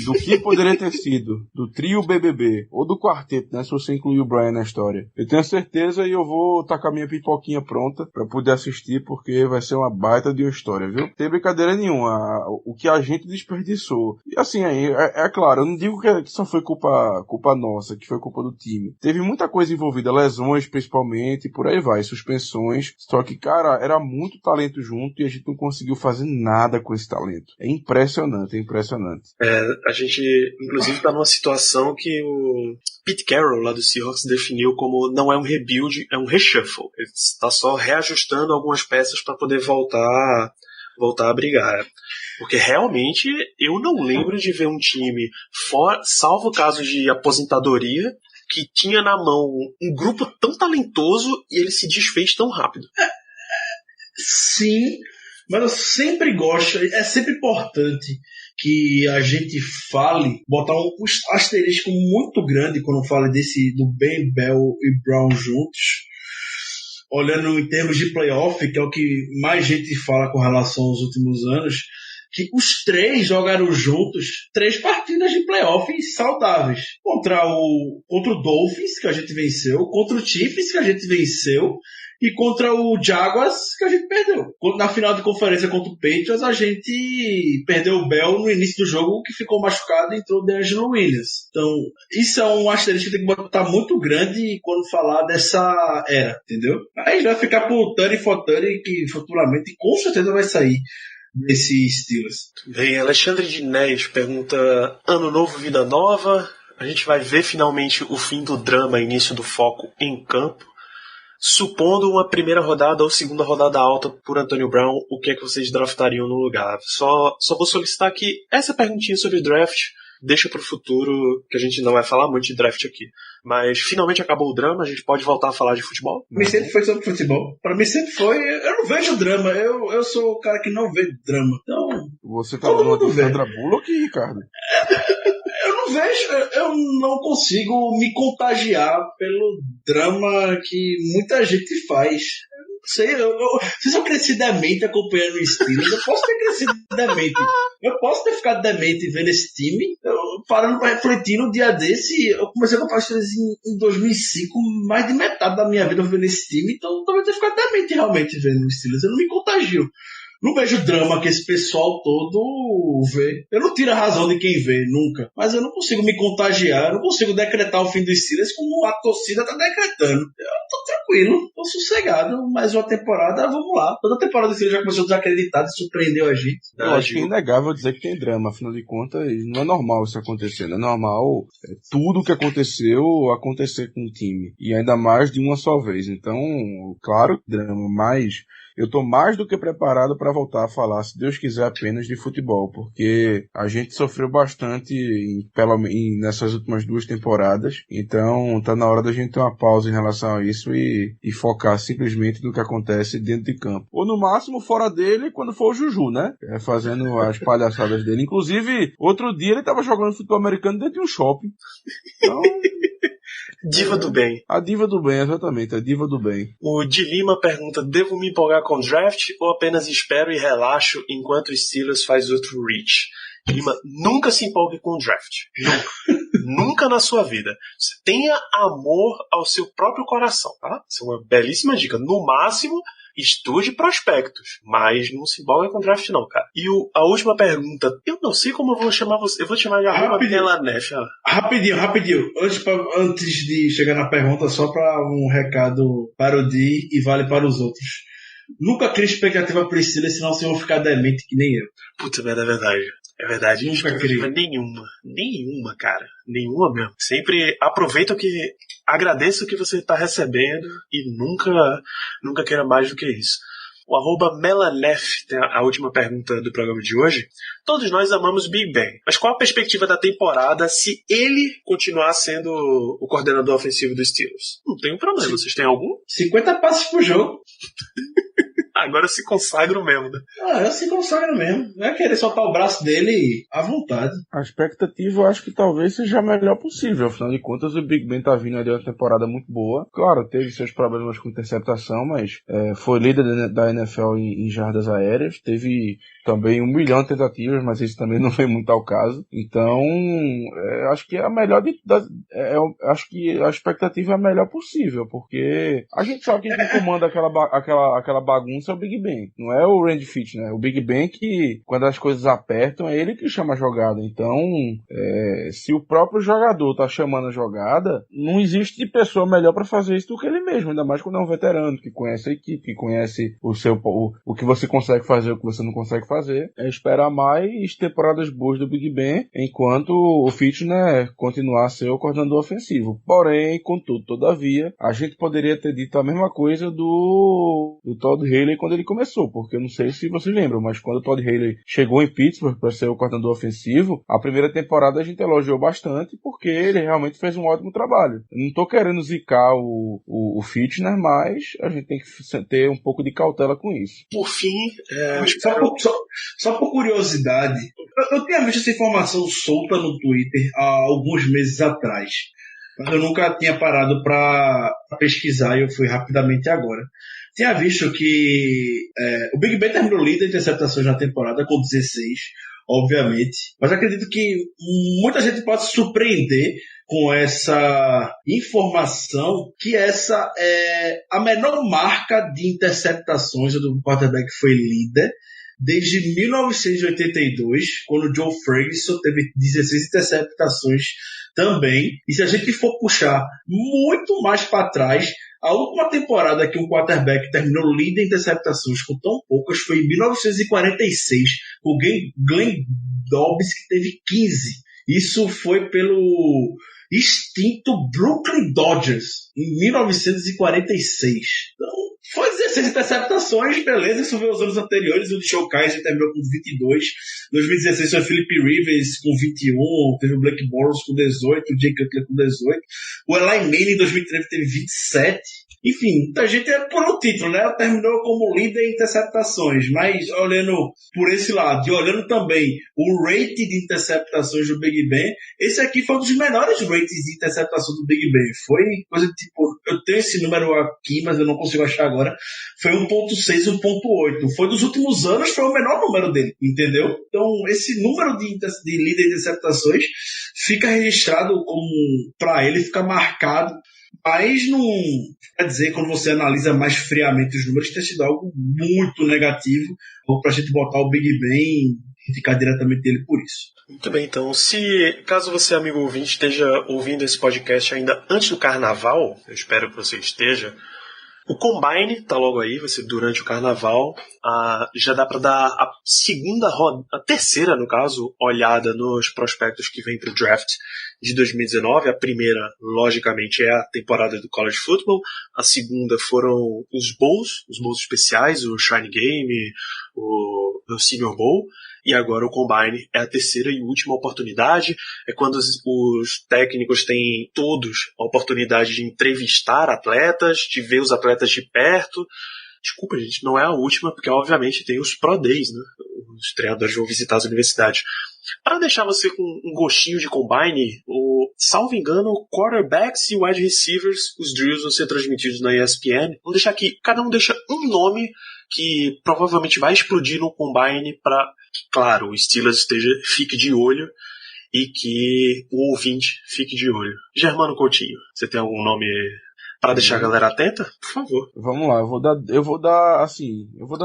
do que poderia ter sido, do trio BBB, ou do quarteto, né, se você incluir o Brian na história. Eu tenho certeza e eu vou tacar minha pipoquinha pronta pra poder assistir, porque vai ser uma baita de uma história, viu? Não tem brincadeira nenhuma, o que a gente desperdiçou. E assim, é claro, eu não digo que só foi culpa nossa, que foi culpa do time. Teve muita coisa envolvida, lesões principalmente, por aí vai, suspensões, só que, cara, era muito talento junto e a gente não conseguiu fazer nada com esse talento. É impressionante. A gente, inclusive, tá numa situação que o Pete Carroll, lá do Seahawks, definiu como não é um rebuild, é um reshuffle. Ele está só reajustando algumas peças para poder voltar a brigar. Porque realmente eu não lembro de ver um time, salvo casos de aposentadoria, que tinha na mão um grupo tão talentoso e ele se desfez tão rápido. Sim, mas eu sempre gosto, é sempre importante que a gente fale, botar um asterisco muito grande quando fala do Ben Bell e Brown juntos, olhando em termos de playoff, que é o que mais gente fala com relação aos últimos anos, que os três jogaram juntos 3 partidas de playoff saudáveis. Contra o Dolphins, que a gente venceu, contra o Chiefs, que a gente venceu, e contra o Jaguars, que a gente perdeu. Na final de conferência contra o Patriots, a gente perdeu o Bell no início do jogo, que ficou machucado e entrou o DeAngelo Williams. Então, isso é um asterisco que tem que botar muito grande quando falar dessa era, entendeu? Aí vai ficar pro Tani Fotani, que futuramente com certeza vai sair desse Steelers. Bem, Alexandre Dinés pergunta: ano novo, vida nova? A gente vai ver finalmente o fim do drama, início do foco em campo? Supondo uma primeira rodada ou segunda rodada alta por Antonio Brown, o que é que vocês draftariam no lugar? Só vou solicitar aqui essa perguntinha sobre draft, deixa pro futuro, que a gente não vai falar muito de draft aqui. Mas finalmente acabou o drama, a gente pode voltar a falar de futebol? Pra mim sempre foi sobre futebol. Pra mim sempre foi. Eu não vejo drama. Eu sou o cara que não vê drama. Então. Você tá falando de Sandra Bullock, Ricardo? Eu não vejo. Eu não consigo me contagiar pelo drama que muita gente faz. Sei, se eu cresci demente acompanhando o Steelers, eu posso ter crescido demente. Eu posso ter ficado demente vendo esse time. Parando pra refletir no dia desse, eu comecei a acompanhar o Steelers em 2005, mais de metade da minha vida vendo esse time, então talvez eu tenha ficado demente realmente vendo o Steelers. Eu não me contagio. Não vejo drama que esse pessoal todo vê. Eu não tiro a razão de quem vê, nunca. Mas eu não consigo me contagiar, eu não consigo decretar o fim dos Steelers como a torcida tá decretando. Eu tô tranquilo, tô sossegado. Mais uma temporada, vamos lá. Toda temporada do Steelers já começou desacreditado e surpreendeu a gente. Eu acho que é inegável dizer que tem drama. Afinal de contas, não é normal isso acontecer. Não é normal tudo que aconteceu acontecer com o time. E ainda mais de uma só vez. Então, claro, drama, mas eu tô mais do que preparado para voltar a falar, se Deus quiser, apenas de futebol, porque a gente sofreu bastante nessas últimas 2 temporadas, então tá na hora da gente ter uma pausa em relação a isso e focar simplesmente no que acontece dentro de campo. Ou no máximo fora dele, quando for o Juju, né? Fazendo as palhaçadas dele. Inclusive, outro dia ele tava jogando futebol americano dentro de um shopping. Então, Diva do bem. A diva do bem, exatamente, a diva do bem. O de Lima pergunta: devo me empolgar com o draft ou apenas espero e relaxo enquanto o Steelers faz outro reach? Lima, nunca se empolgue com o draft. Nunca. Nunca na sua vida. Tenha amor ao seu próprio coração, tá? Isso é uma belíssima dica. No máximo, estude prospectos, mas não se empolga com draft não, cara. E a última pergunta, eu não sei como eu vou chamar você, eu vou te chamar de @Melanef. Rapidinho. Antes de chegar na pergunta, só para um recado para o Di e vale para os outros. Nunca crie expectativa para Priscila, senão vocês vão ficar demente que nem eu. Puta merda, é verdade. É verdade, Nunca queria. Nenhuma, cara. Nenhuma mesmo. Sempre aproveita agradeça o que você tá recebendo e nunca queira mais do que isso. O @Melanef tem a última pergunta do programa de hoje. Todos nós amamos Big Ben, mas qual a perspectiva da temporada se ele continuar sendo o coordenador ofensivo dos Steelers? Não tem um problema, vocês têm algum? 50 passes por jogo. Agora se consagram mesmo, né? Eu se consagro mesmo. Não é querer soltar o braço dele à vontade. A expectativa eu acho que talvez seja a melhor possível. Afinal de contas, o Big Ben tá vindo ali uma temporada muito boa. Claro, teve seus problemas com interceptação, mas foi líder da NFL em jardas aéreas. Teve também 1 milhão de tentativas, mas isso também não vem muito ao caso. Então, acho que é a melhor acho que a expectativa é a melhor possível, porque a gente sabe que quem comanda aquela bagunça é o Big Ben, não é o Randy Fitch, né? O Big Ben que, quando as coisas apertam, é ele que chama a jogada. Então, se o próprio jogador tá chamando a jogada, não existe pessoa melhor para fazer isso do que ele mesmo, ainda mais quando é um veterano, que conhece a equipe, que conhece o que você consegue fazer, o que você não consegue fazer. É esperar mais temporadas boas do Big Ben, enquanto o Fitch, né, continuar a ser o coordenador ofensivo. Porém, contudo, todavia, a gente poderia ter dito a mesma coisa do Todd Haley quando ele começou, porque eu não sei se vocês lembram, mas quando o Todd Haley chegou em Pittsburgh para ser o coordenador ofensivo, a primeira temporada a gente elogiou bastante, porque ele realmente fez um ótimo trabalho. Eu não tô querendo zicar o Fitchner, mas a gente tem que ter um pouco de cautela com isso. Por fim, só por curiosidade, eu tinha visto essa informação solta no Twitter há alguns meses atrás, mas eu nunca tinha parado para pesquisar e eu fui rapidamente agora. Tinha visto que o Big Ben terminou líder de interceptações na temporada com 16, obviamente, mas acredito que muita gente pode se surpreender com essa informação, que essa é a menor marca de interceptações do quarterback que foi líder desde 1982, quando o Joe Ferguson teve 16 interceptações também. E se a gente for puxar muito mais para trás, a última temporada que um quarterback terminou líder em interceptações com tão poucas foi em 1946, com o Glenn Dobbs, que teve 15. Isso foi pelo extinto Brooklyn Dodgers, em 1946. Então, foi 16 interceptações, beleza, isso veio os anos anteriores, o de Joe Kaiser terminou com 22, 2016 foi o Philip Rivers com 21, teve o Blake Bortles com 18, o Jay Cutler com 18, o Eli Manning em 2013 teve 27, enfim, muita gente por um título, né? Terminou como líder em interceptações, mas olhando por esse lado e olhando também o rate de interceptações do Big Ben, esse aqui foi um dos menores rates de interceptação do Big Ben. Foi coisa de tipo, eu tenho esse número aqui, mas eu não consigo achar agora, foi 1.6, 1.8. Foi dos últimos anos, foi o menor número dele, entendeu? Então, esse número de líder de interceptações fica registrado como, para ele, fica marcado. Mas não quer dizer, quando você analisa mais friamente os números, tem sido algo muito negativo, ou pra gente botar o Big Ben e ficar diretamente dele por isso. Muito bem, então, caso você, amigo ouvinte, esteja ouvindo esse podcast ainda antes do Carnaval, eu espero que você esteja, o Combine tá logo aí, vai ser durante o Carnaval. Já dá para dar a terceira, no caso, olhada nos prospectos que vem pro draft de 2019. A primeira, logicamente, é a temporada do College Football. A segunda foram os bowls especiais, o Shrine Game, o Senior Bowl. E agora o Combine é a terceira e última oportunidade. É quando os técnicos têm todos a oportunidade de entrevistar atletas, de ver os atletas de perto. Desculpa, gente, não é a última, porque obviamente tem os Pro Days, né? Os treinadores vão visitar as universidades. Para deixar você com um gostinho de combine, salvo engano, quarterbacks e wide receivers, os drills vão ser transmitidos na ESPN. Vamos deixar aqui, cada um deixa um nome que provavelmente vai explodir no combine para que, claro, o Steelers fique de olho e que o ouvinte fique de olho. Germano Coutinho, você tem algum nome para deixar a galera atenta? Por favor. Vamos lá, eu vou dar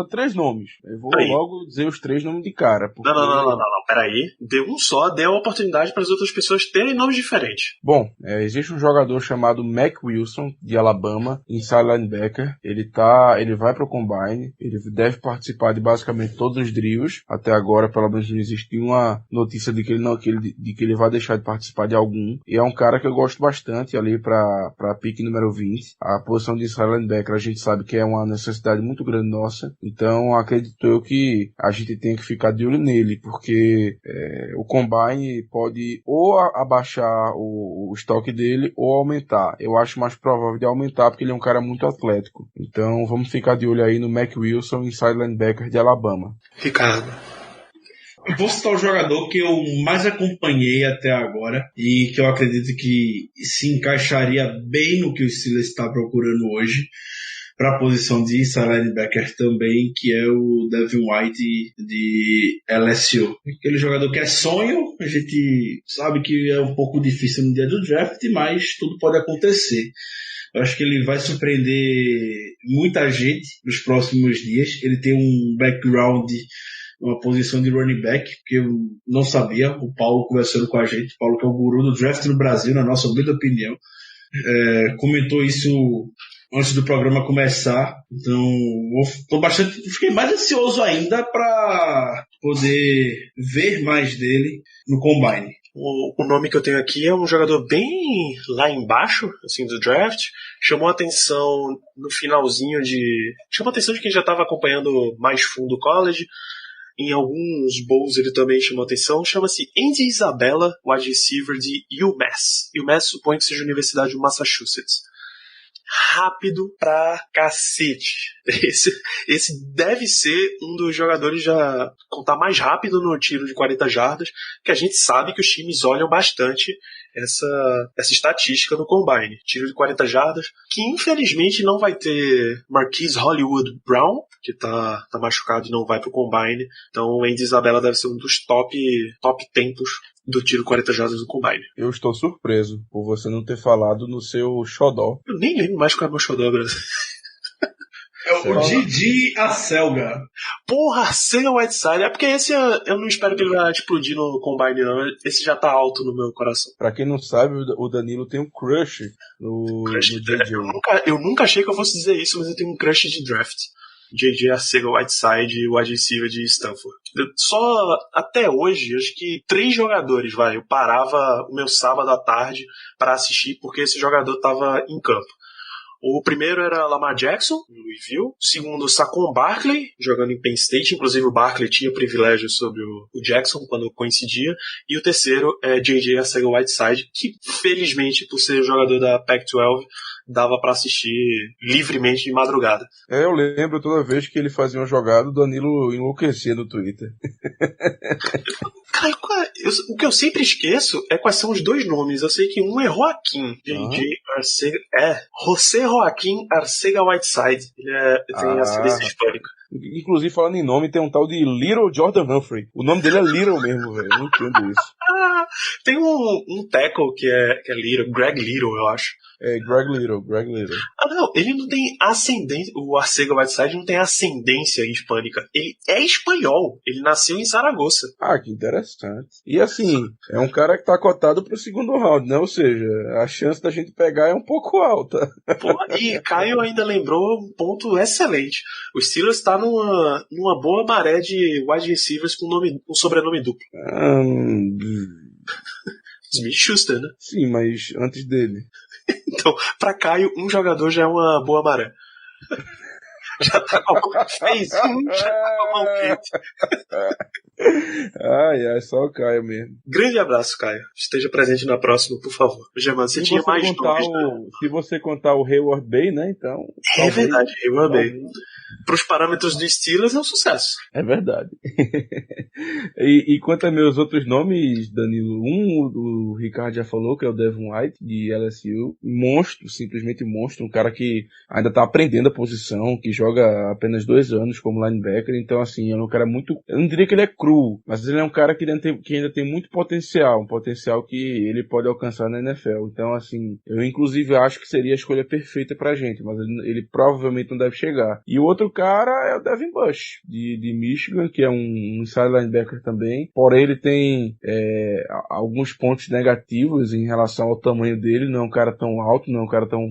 3 nomes. Eu vou logo dizer os 3 nomes de cara. Porque... Não, peraí. Dê um só, dê a oportunidade para as outras pessoas terem nomes diferentes. Bom, existe um jogador chamado Mac Wilson, de Alabama, inside linebacker. Ele vai pro Combine, ele deve participar de basicamente todos os drills. Até agora, pelo menos, não existe uma notícia de que ele vai deixar de participar de algum. E é um cara que eu gosto bastante ali pra pick número 20. A posição de inside linebacker a gente sabe que é uma necessidade muito grande nossa, então acredito eu que a gente tem que ficar de olho nele, porque o Combine pode ou abaixar o estoque dele ou aumentar. Eu acho mais provável de aumentar porque ele é um cara muito atlético, então vamos ficar de olho aí no Mac Wilson, inside linebacker de Alabama. Ricardo. Eu vou citar o jogador que eu mais acompanhei até agora e que eu acredito que se encaixaria bem no que o Steelers está procurando hoje para a posição de inside linebacker também, que é o Devin White de LSU. Aquele jogador que é sonho, a gente sabe que é um pouco difícil no dia do draft, mas tudo pode acontecer. Eu acho que ele vai surpreender muita gente nos próximos dias. Ele tem um background, uma posição de running back, que eu não sabia. O Paulo conversando com a gente, o Paulo que é o guru do draft no Brasil, na nossa humilde opinião, comentou isso antes do programa começar. Então, fiquei mais ansioso ainda para poder ver mais dele no Combine. O nome que eu tenho aqui é um jogador bem lá embaixo, assim, do draft. Chamou a atenção no finalzinho chamou a atenção de quem já estava acompanhando mais fundo o college. Em alguns bowls ele também chamou atenção. Chama-se Andy Isabella, wide receiver de UMass. UMass supõe que seja a Universidade de Massachusetts. Rápido pra cacete. Esse deve ser um dos jogadores já contar mais rápido no tiro de 40 jardas, que a gente sabe que os times olham bastante essa estatística no Combine. Tiro de 40 jardas, que infelizmente não vai ter Marquise Hollywood Brown, que tá machucado e não vai pro Combine. Então o Andy Isabella deve ser um dos top tempos do tiro 40 jardas do Combine. Eu estou surpreso por você não ter falado no seu xodó. Eu nem lembro mais qual é o meu xodó, Brasil. É o Didi Acelga. Porra, Arcega Whiteside. É porque esse eu não espero que ele vai explodir no Combine, não. Esse já tá alto no meu coração. Pra quem não sabe, o Danilo tem um crush no JJ. Eu nunca achei que eu fosse dizer isso, mas eu tenho um crush de draft. JJ Arcega Whiteside, wide receiver de Stanford. Só até hoje, acho que 3 jogadores, eu parava o meu sábado à tarde para assistir porque esse jogador tava em campo. O primeiro era Lamar Jackson, em Louisville. O segundo, Saquon Barkley, jogando em Penn State. Inclusive o Barkley tinha privilégio sobre o Jackson quando coincidia. E o terceiro é J.J. Arcega-Whiteside, que felizmente, por ser jogador da Pac-12, dava pra assistir livremente de madrugada. Eu lembro toda vez que ele fazia uma jogada, o Danilo enlouquecia no Twitter. Cara, o que eu sempre esqueço é quais são os 2 nomes. Eu sei que um é Joaquim. J.J. Arcega. José Joaquim Arcega-Whiteside. Ele tem ascendência hispânica. Inclusive, falando em nome, tem um tal de Little Jordan Humphrey. O nome dele é Little mesmo, velho. Eu não entendo isso. Tem um tackle que é Little, Greg Little, eu acho. Greg Little. Não, ele não tem ascendência. O Arcega-Whiteside não tem ascendência hispânica. Ele é espanhol. Ele nasceu em Zaragoza. Que interessante. E assim, é um cara que tá cotado pro segundo round, né? Ou seja, a chance da gente pegar é um pouco alta. E Caio ainda lembrou um ponto excelente. O Steelers tá numa boa maré de wide receivers com sobrenome duplo. Smith-Schuster, né? Sim, mas antes dele. Então, pra Caio, um jogador já é uma boa maré. Já tá com a mão fez já tá com a mão quente. Só o Caio mesmo. Grande abraço, Caio. Esteja presente na próxima, por favor. Germano, você tinha mais nomes, Se você contar o Hayward Bay, né, então... É verdade, Hayward Bay. pros parâmetros do Steelers é um sucesso. É verdade. E quanto a meus outros nomes, Danilo, o Ricardo já falou, que é o Devin White, de LSU. Monstro, simplesmente monstro. Um cara que ainda tá aprendendo a posição, que joga apenas 2 anos como linebacker. Então, assim, é um cara muito... Eu não diria que ele é cru, mas ele é um cara que ainda tem muito potencial. Um potencial que ele pode alcançar na NFL. Então, assim, eu inclusive acho que seria a escolha perfeita pra gente, mas ele provavelmente não deve chegar. E o outro cara é o Devin Bush, de Michigan, que é um inside linebacker também. Porém, ele tem alguns pontos negativos em relação ao tamanho dele. Não é um cara tão alto, não é um cara tão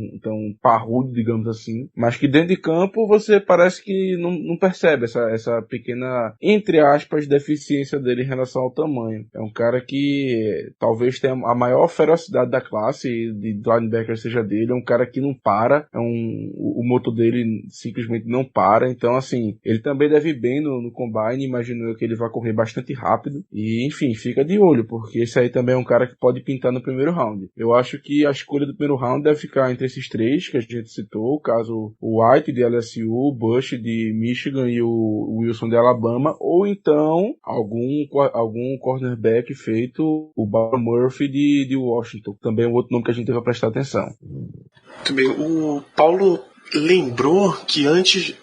parrudo, digamos assim. Mas que dentro de campo você parece que não percebe essa pequena, entre aspas, deficiência dele em relação ao tamanho. É um cara que talvez tenha a maior ferocidade da classe de linebacker seja dele. É um cara que não para. O motor dele simplesmente não para. Então, assim, ele também deve ir bem no combine. Imagino que ele vai correr bastante rápido. E, enfim, fica de olho, porque esse aí também é um cara que pode pintar no primeiro round. Eu acho que a escolha do primeiro round deve ficar entre esses 3 que a gente citou, caso o White de LSU, o Bush de Michigan e o Wilson de Alabama, ou então algum cornerback feito, o Byron Murphy de Washington. Também é um outro nome que a gente deve prestar atenção. Muito bem. O Paulo lembrou antes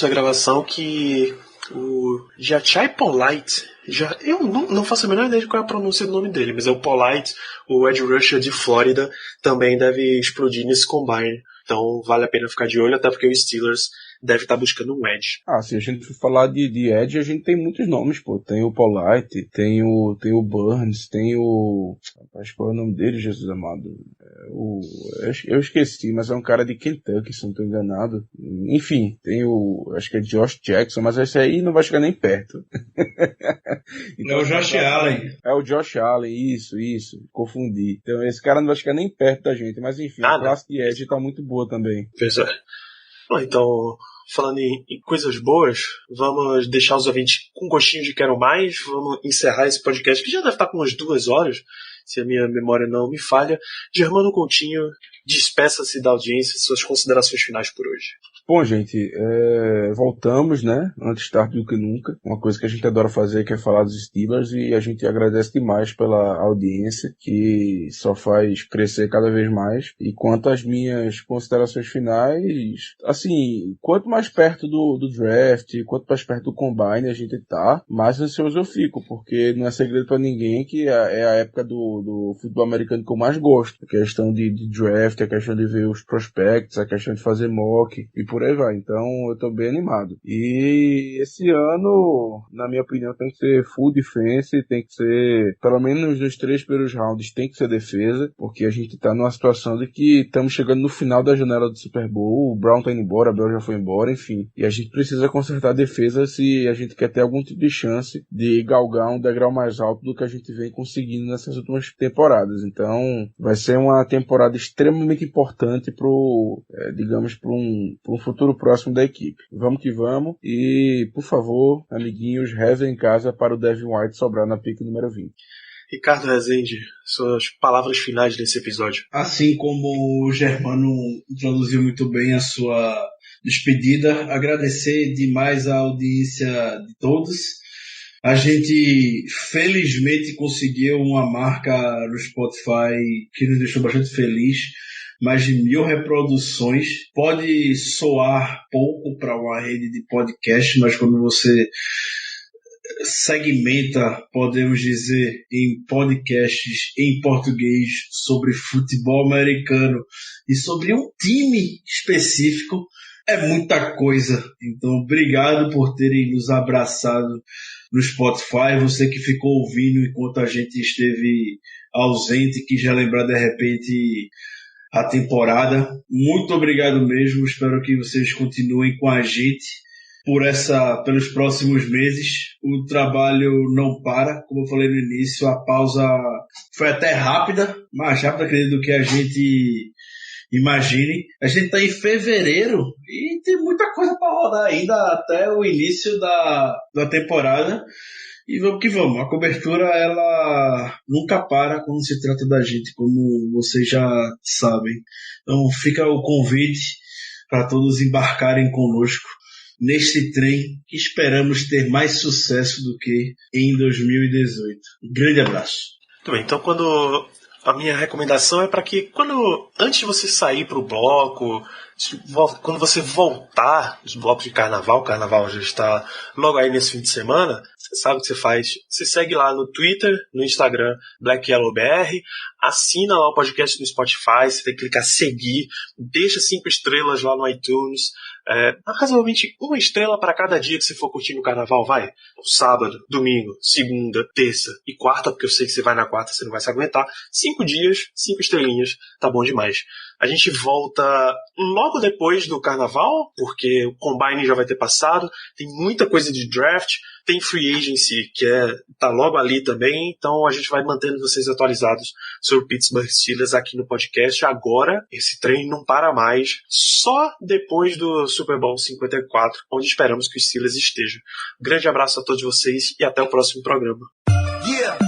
da gravação que o Jachai Polite, eu não faço a menor ideia de qual é a pronúncia do nome dele, mas é o Polite, o edge rusher de Flórida, também deve explodir nesse combine. Então vale a pena ficar de olho, até porque o Steelers deve estar buscando um edge. Se a gente for falar de edge, a gente tem muitos nomes, pô. Tem o Polite, tem o Burns, tem o... Rapaz, qual é o nome dele, Jesus amado? Eu esqueci, mas é um cara de Kentucky, se não estou enganado. Enfim, tem acho que é Josh Jackson, mas esse aí não vai chegar nem perto. Então, é o Josh Allen. É o Josh Allen, isso, confundi. Então esse cara não vai chegar nem perto da gente, mas enfim, a classe de edge tá muito boa também. Pois é. Bom, então, falando em coisas boas, vamos deixar os ouvintes com gostinho de quero mais. Vamos encerrar esse podcast, que já deve estar com umas 2 horas, se a minha memória não me falha. Germano Coutinho, despeça-se da audiência, suas considerações finais por hoje. Bom, gente, voltamos, né? Antes tarde do que nunca. Uma coisa que a gente adora fazer que é falar dos Steelers, e a gente agradece demais pela audiência, que só faz crescer cada vez mais. E quanto às minhas considerações finais, assim, quanto mais perto do draft, quanto mais perto do combine a gente tá, mais ansioso eu fico, porque não é segredo pra ninguém que é a época do futebol americano que eu mais gosto. A questão de draft, a questão de ver os prospects, a questão de fazer mock e por aí vai. Então eu tô bem animado. E esse ano, na minha opinião, tem que ser full defense, tem que ser, pelo menos nos 3 primeiros rounds, tem que ser defesa, porque a gente tá numa situação de que estamos chegando no final da janela do Super Bowl, o Brown tá indo embora, a Bell já foi embora, enfim. E a gente precisa consertar a defesa se a gente quer ter algum tipo de chance de galgar um degrau mais alto do que a gente vem conseguindo nessas últimas temporadas. Então vai ser uma temporada extremamente importante digamos, para um futuro próximo da equipe. Vamos que vamos. E, por favor, amiguinhos, rezem em casa para o Devin White sobrar na pick número 20. Ricardo Rezende, suas palavras finais desse episódio. Assim como o Germano introduziu muito bem a sua despedida, agradecer demais a audiência de todos. A gente felizmente conseguiu uma marca no Spotify que nos deixou bastante feliz. Mais de 1000 reproduções. Pode soar pouco para uma rede de podcast, mas quando você segmenta, podemos dizer, em podcasts em português sobre futebol americano e sobre um time específico, é muita coisa. Então, obrigado por terem nos abraçado no Spotify. Você que ficou ouvindo enquanto a gente esteve ausente, que já lembrar de repente a temporada. Muito obrigado mesmo. Espero que vocês continuem com a gente pelos próximos meses. O trabalho não para. Como eu falei no início, a pausa foi até rápida, mais rápida, acredito, do que a gente imagine. A gente está em fevereiro e tem muita coisa para rodar ainda até o início da temporada. E vamos que vamos. A cobertura, ela nunca para quando se trata da gente, como vocês já sabem. Então fica o convite para todos embarcarem conosco neste trem que esperamos ter mais sucesso do que em 2018. Um grande abraço. Muito bem, então a minha recomendação é para que antes de você sair para o bloco, quando você voltar dos blocos de carnaval, o carnaval já está logo aí nesse fim de semana, você sabe o que você faz. Você segue lá no Twitter, no Instagram, BlackYellowBR, assina lá o podcast no Spotify, você tem que clicar seguir, deixa 5 estrelas lá no iTunes, razoavelmente 1 estrela para cada dia que você for curtir no carnaval, vai. Sábado, domingo, segunda, terça e quarta, porque eu sei que você vai na quarta, você não vai se aguentar. 5 dias, 5 estrelinhas, tá bom demais. A gente volta logo depois do carnaval, porque o Combine já vai ter passado, tem muita coisa de draft, tem Free Agency, que tá logo ali também, então a gente vai mantendo vocês atualizados sobre o Pittsburgh Steelers aqui no podcast. Agora, esse trem não para mais, só depois do Super Bowl 54, onde esperamos que os Steelers estejam. Um grande abraço a todos vocês e até o próximo programa. Yeah.